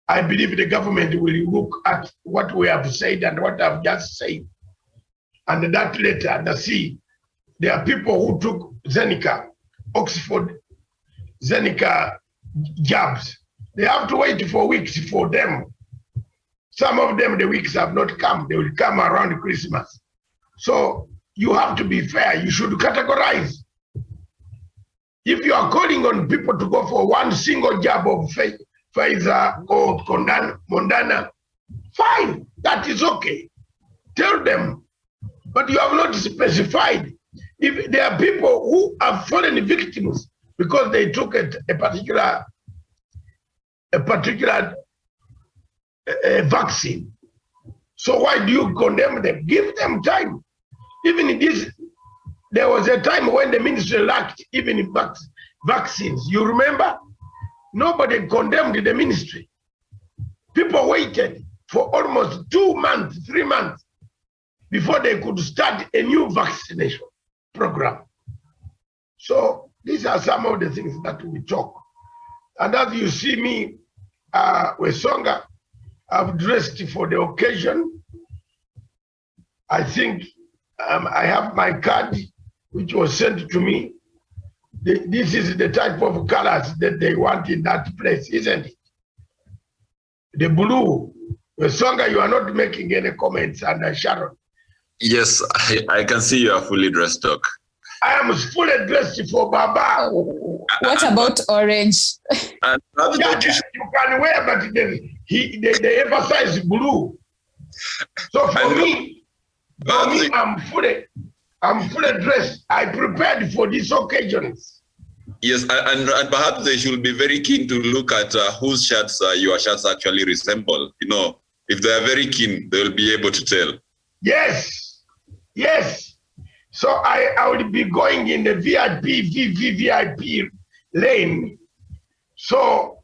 I believe the government will look at what we have said and what I've just said, and that later, and see, there are people who took Zeneca, Oxford, Zeneca jabs. They have to wait for weeks for them. Some of them, the weeks have not come. They will come around Christmas. So you have to be fair. You should categorize. If you are calling on people to go for one single jab of Pfizer or Mondana, fine, that is okay. Tell them. But you have not specified. If there are people who have fallen victims because they took a particular vaccine. So why do you condemn them? Give them time. Even in this, there was a time when the ministry lacked even vaccines. You remember? Nobody condemned the ministry. People waited for almost 2 months, 3 months before they could start a new vaccination program. So these are some of the things that we talk. And as you see me, Wesonga, I've dressed for the occasion. I think I have my card, which was sent to me. This is the type of colors that they want in that place, isn't it? The blue. Wesonga, you are not making any comments, and Sharon. Yes, I can see you are fully dressed, Doc. I am fully dressed for Baba. What about orange? Yeah, you can wear, but they emphasize blue. So for me, I'm fully dressed. I prepared for these occasions. Yes, and perhaps they should be very keen to look at whose shirts your shirts actually resemble. You know, if they are very keen, they will be able to tell. Yes, yes. So I will be going in the VIP lane. So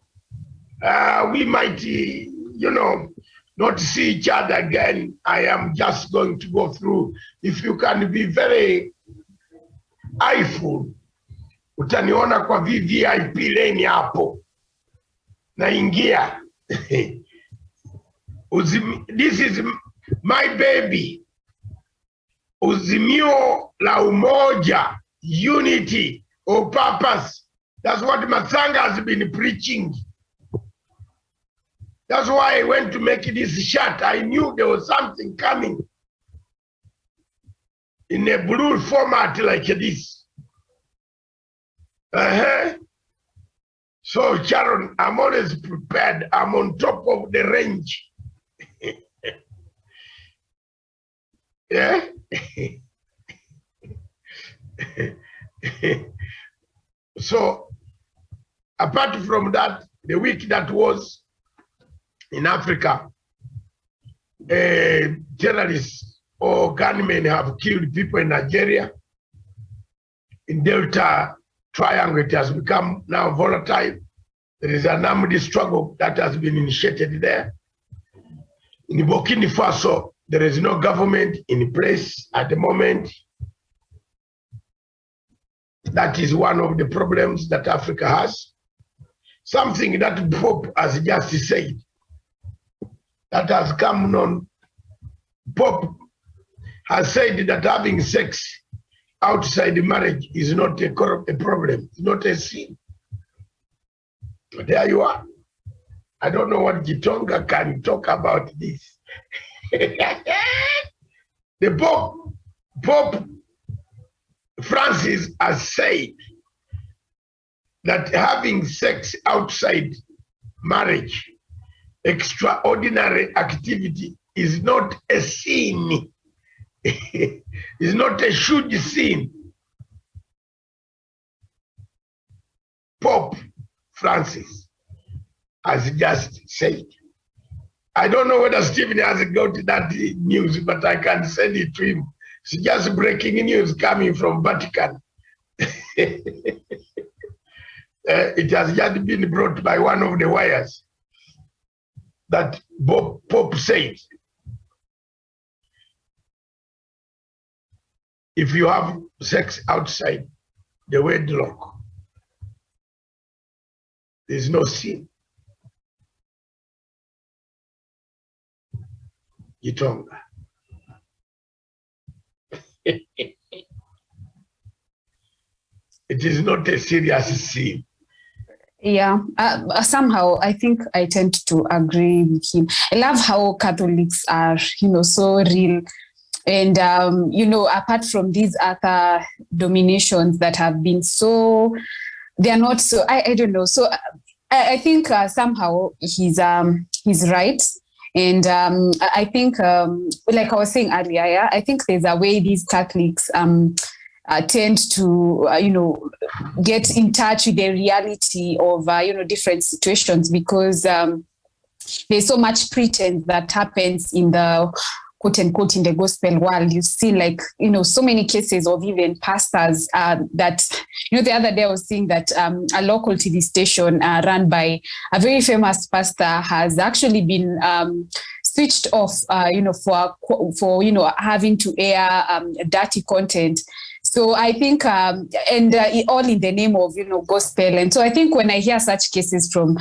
we might, you know, not see each other again. I am just going to go through. If you can be very eyeful, utaniona kwa VVIP lane hapo. Naingia. This is my baby. Uzimio la umoja, unity or purpose. That's what Matsanga has been preaching. That's why I went to make this shirt. I knew there was something coming in a blue format like this. So Sharon, I'm always prepared. I'm on top of the range. Yeah. So apart from that, the week that was in Africa, terrorists or gunmen have killed people in Nigeria. In Delta Triangle, it has become now volatile. There is an armed struggle that has been initiated there. In Burkina Faso, there is no government in place at the moment. That is one of the problems that Africa has. Something that Pope has just said, that has come on. Pope has said that having sex outside marriage is not a problem, it's not a sin. There you are. I don't know what Gitonga can talk about this. The Pope Francis has said that having sex outside marriage, extraordinary activity, is not a sin. It's not a huge sin. Pope Francis has just said. I don't know whether Stephen has got that news, but I can send it to him. It's just breaking news coming from Vatican. It has just been brought by one of the wires that Pope said, if you have sex outside the wedlock, there's no sin. Gitonga. It is not a serious sin. Yeah, somehow I think I tend to agree with him. I love how Catholics are, so real. And, apart from these other dominations that have been so, they are not so, I don't know. So I think somehow he's right. And I think, like I was saying earlier, yeah, I think there's a way these Catholics tend to, get in touch with the reality of, different situations, because there's so much pretense that happens in the quote unquote in the gospel world. You see, like, so many cases of even pastors that, the other day I was seeing that a local TV station run by a very famous pastor has actually been switched off, for having to air dirty content. So I think, all in the name of, gospel. And so I think when I hear such cases from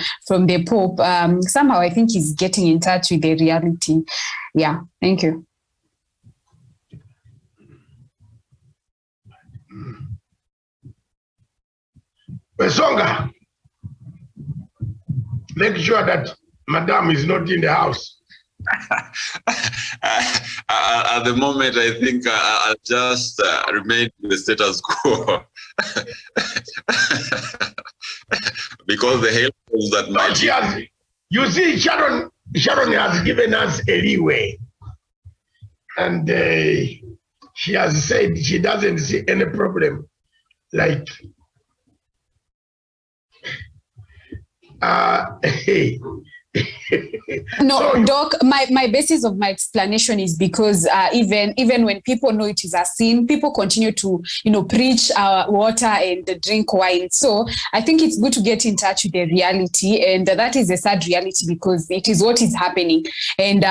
the Pope, somehow I think he's getting in touch with the reality. Yeah, thank you. Besonga, make sure that Madame is not in the house. At the moment, I think I'll just remain in the status quo. Because the help that might... You see, Sharon has given us a leeway. And she has said she doesn't see any problem. Like, No, So Doc, my basis of my explanation is because even when people know it is a sin, people continue to, preach water and drink wine. So I think it's good to get in touch with the reality, and that is a sad reality because it is what is happening. And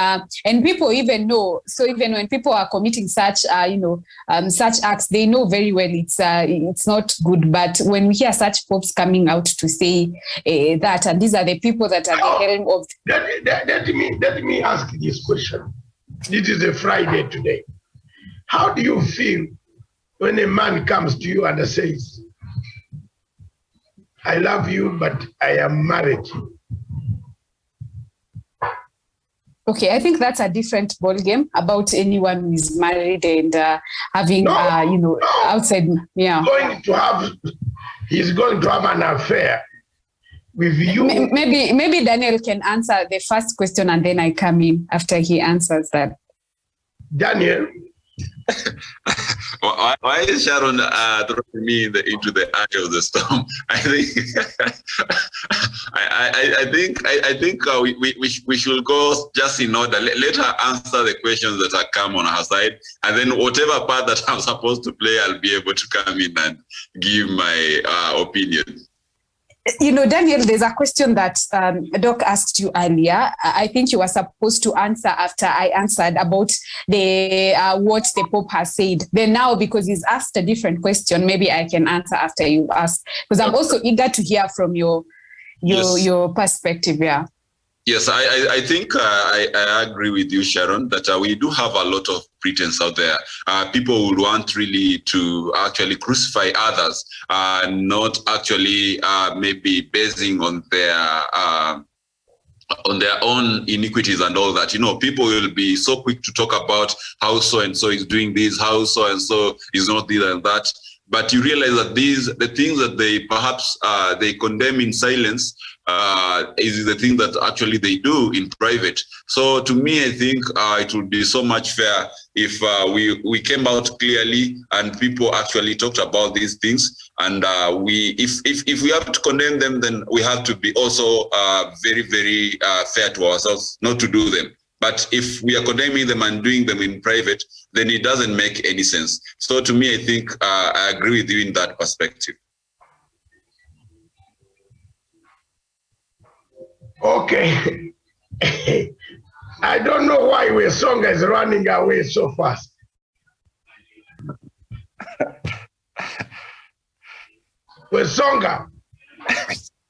people even know. So even when people are committing such such acts, they know very well it's not good. But when we hear such popes coming out to say that, and these are the people that are the helm of. Let me ask this question. This is a Friday today. How do you feel when a man comes to you and says, I love you, but I am married? Okay, I think that's a different ball game about anyone who is married and having, outside. Yeah. He's going to have an affair with you. Maybe Daniel can answer the first question and then I come in after he answers that. Daniel? Why is Sharon throwing me into the eye of the storm? I think we should go just in order. Let her answer the questions that are come on her side, and then whatever part that I'm supposed to play, I'll be able to come in and give my opinion. Daniel, there's a question that Doc asked you earlier. I think you were supposed to answer after I answered about the what the Pope has said. Then now, because he's asked a different question, maybe I can answer after you ask, because I'm also eager to hear from your perspective. Yeah. Yes, I think I agree with you, Sharon, that we do have a lot of pretense out there. People would want really to actually crucify others, not actually maybe basing on their own iniquities and all that. People will be so quick to talk about how so-and-so is doing this, how so-and-so is not this and that. But you realize that the things that they perhaps they condemn in silence is the thing that actually they do in private. So to me, I think it would be so much fair if we came out clearly and people actually talked about these things. And if we have to condemn them, then we have to be also very, very fair to ourselves not to do them. But if we are condemning them and doing them in private, then it doesn't make any sense. So to me, I think I agree with you in that perspective. Okay. I don't know why Wesonga is running away so fast. Wesonga,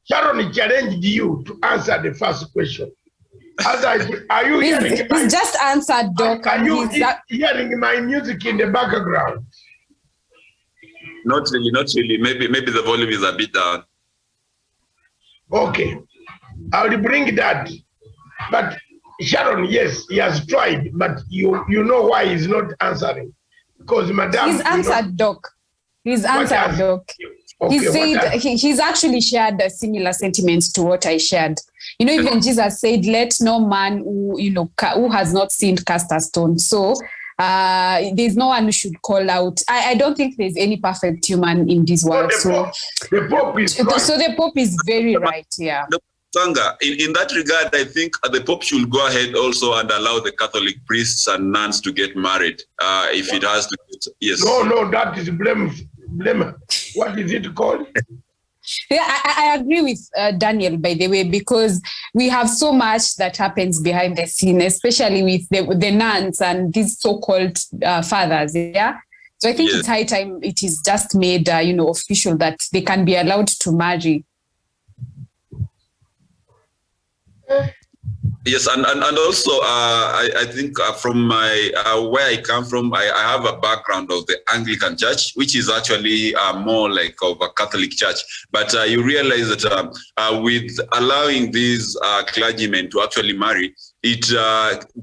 Sharon challenged you to answer the first question. Are you hearing? He's just answered, Doc. Are you hearing my music in the background? Not really. Maybe the volume is a bit down. Okay, I will bring that. But Sharon, yes, he has tried, but you know why he's not answering? Because Madam, he's answered, Doc. He's answered, Doc. Okay, he said he's actually shared similar sentiments to what I shared. Even Jesus said, "Let no man who has not sinned cast a stone." So there's no one who should call out. I don't think there's any perfect human in this world. The Pope is right. So the Pope is very right. Yeah. Sanga, in that regard, I think the Pope should go ahead also and allow the Catholic priests and nuns to get married if it has to. Yes. No, that is blame. What is it called? Yeah, I agree with Daniel, by the way, because we have so much that happens behind the scene, especially with the nuns and these so-called fathers. Yeah. So I think It's high time it is just made, official that they can be allowed to marry. Yes, and also I think from my where I come from, I have a background of the Anglican Church, which is actually more like of a Catholic church. But you realize that with allowing these clergymen to actually marry, it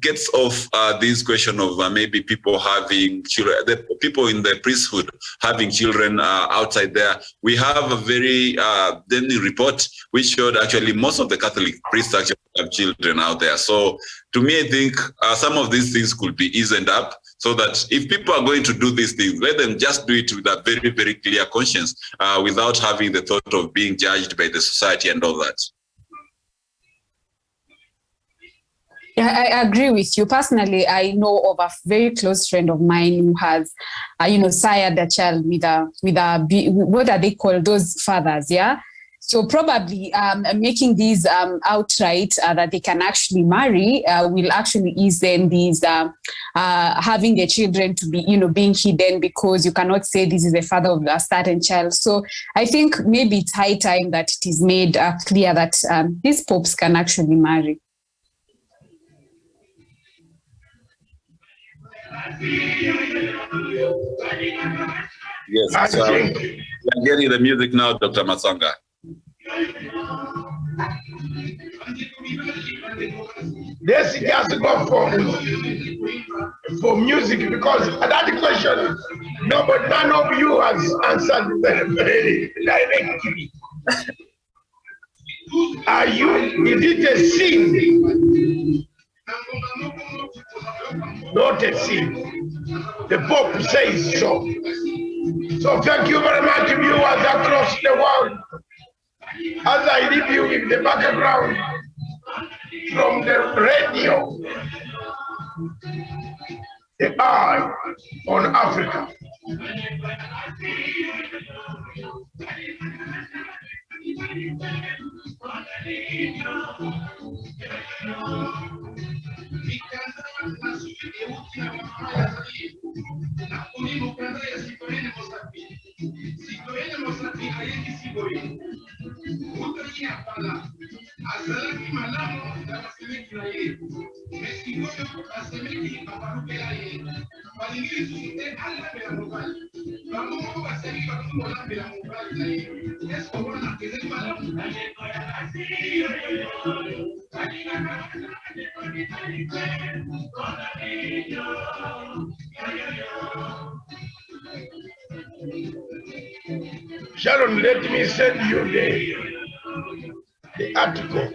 gets off this question of maybe people having children, the people in the priesthood having children outside there. We have a very damning report which showed actually most of the Catholic priests actually have children out there. So to me, I think some of these things could be eased up so that if people are going to do these things, let them just do it with a very, very clear conscience without having the thought of being judged by the society and all that. I agree with you. Personally, I know of a very close friend of mine who has, sired a child with what are they called, those fathers, yeah? So probably making these outright that they can actually marry will actually ease then these having the children to be, being hidden, because you cannot say this is the father of a certain child. So I think maybe it's high time that it is made clear that these popes can actually marry. Yes, so I'm getting the music now, Dr. Matsanga. Let's just go for music, because that question, none of you has answered very directly. Is it a sin? Not a sin. The Pope says so. So thank you very much, viewers across the world. As I leave you in the background from the radio, the eye on Africa. Sharon, let me send you the article.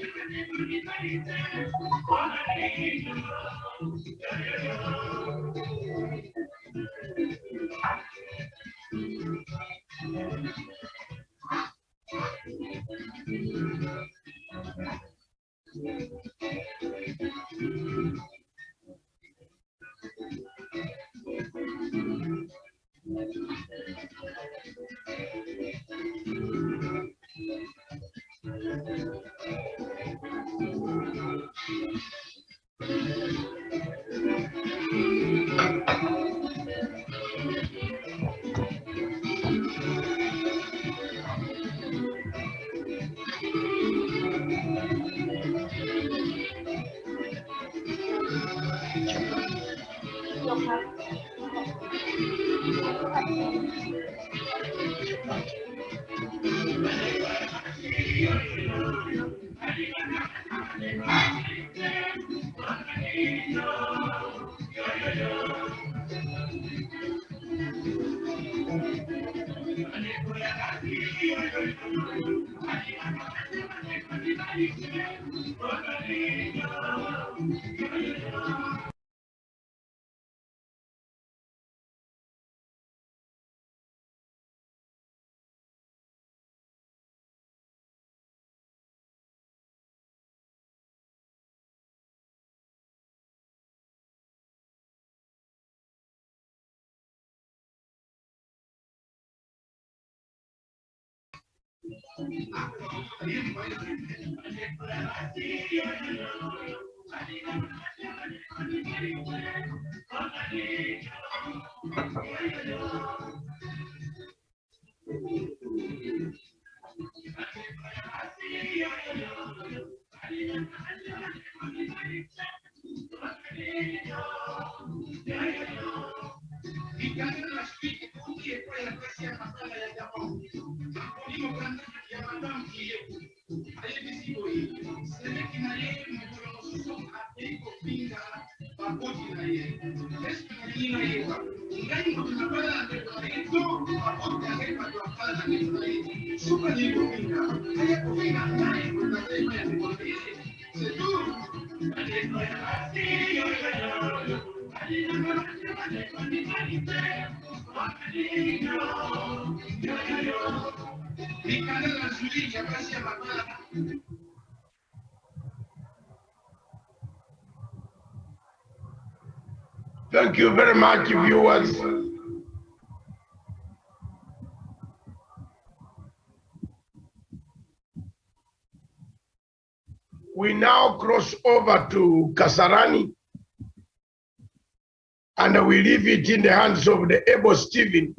Thank you very much, viewers. We now cross over to Kasarani, and we leave it in the hands of the able Stephen.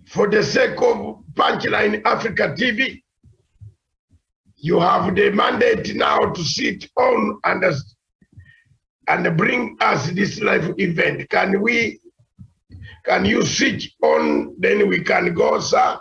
For the sake of Punchline Africa TV, you have the mandate now to sit on and bring us this live event. Can you switch on? Then we can go, sir.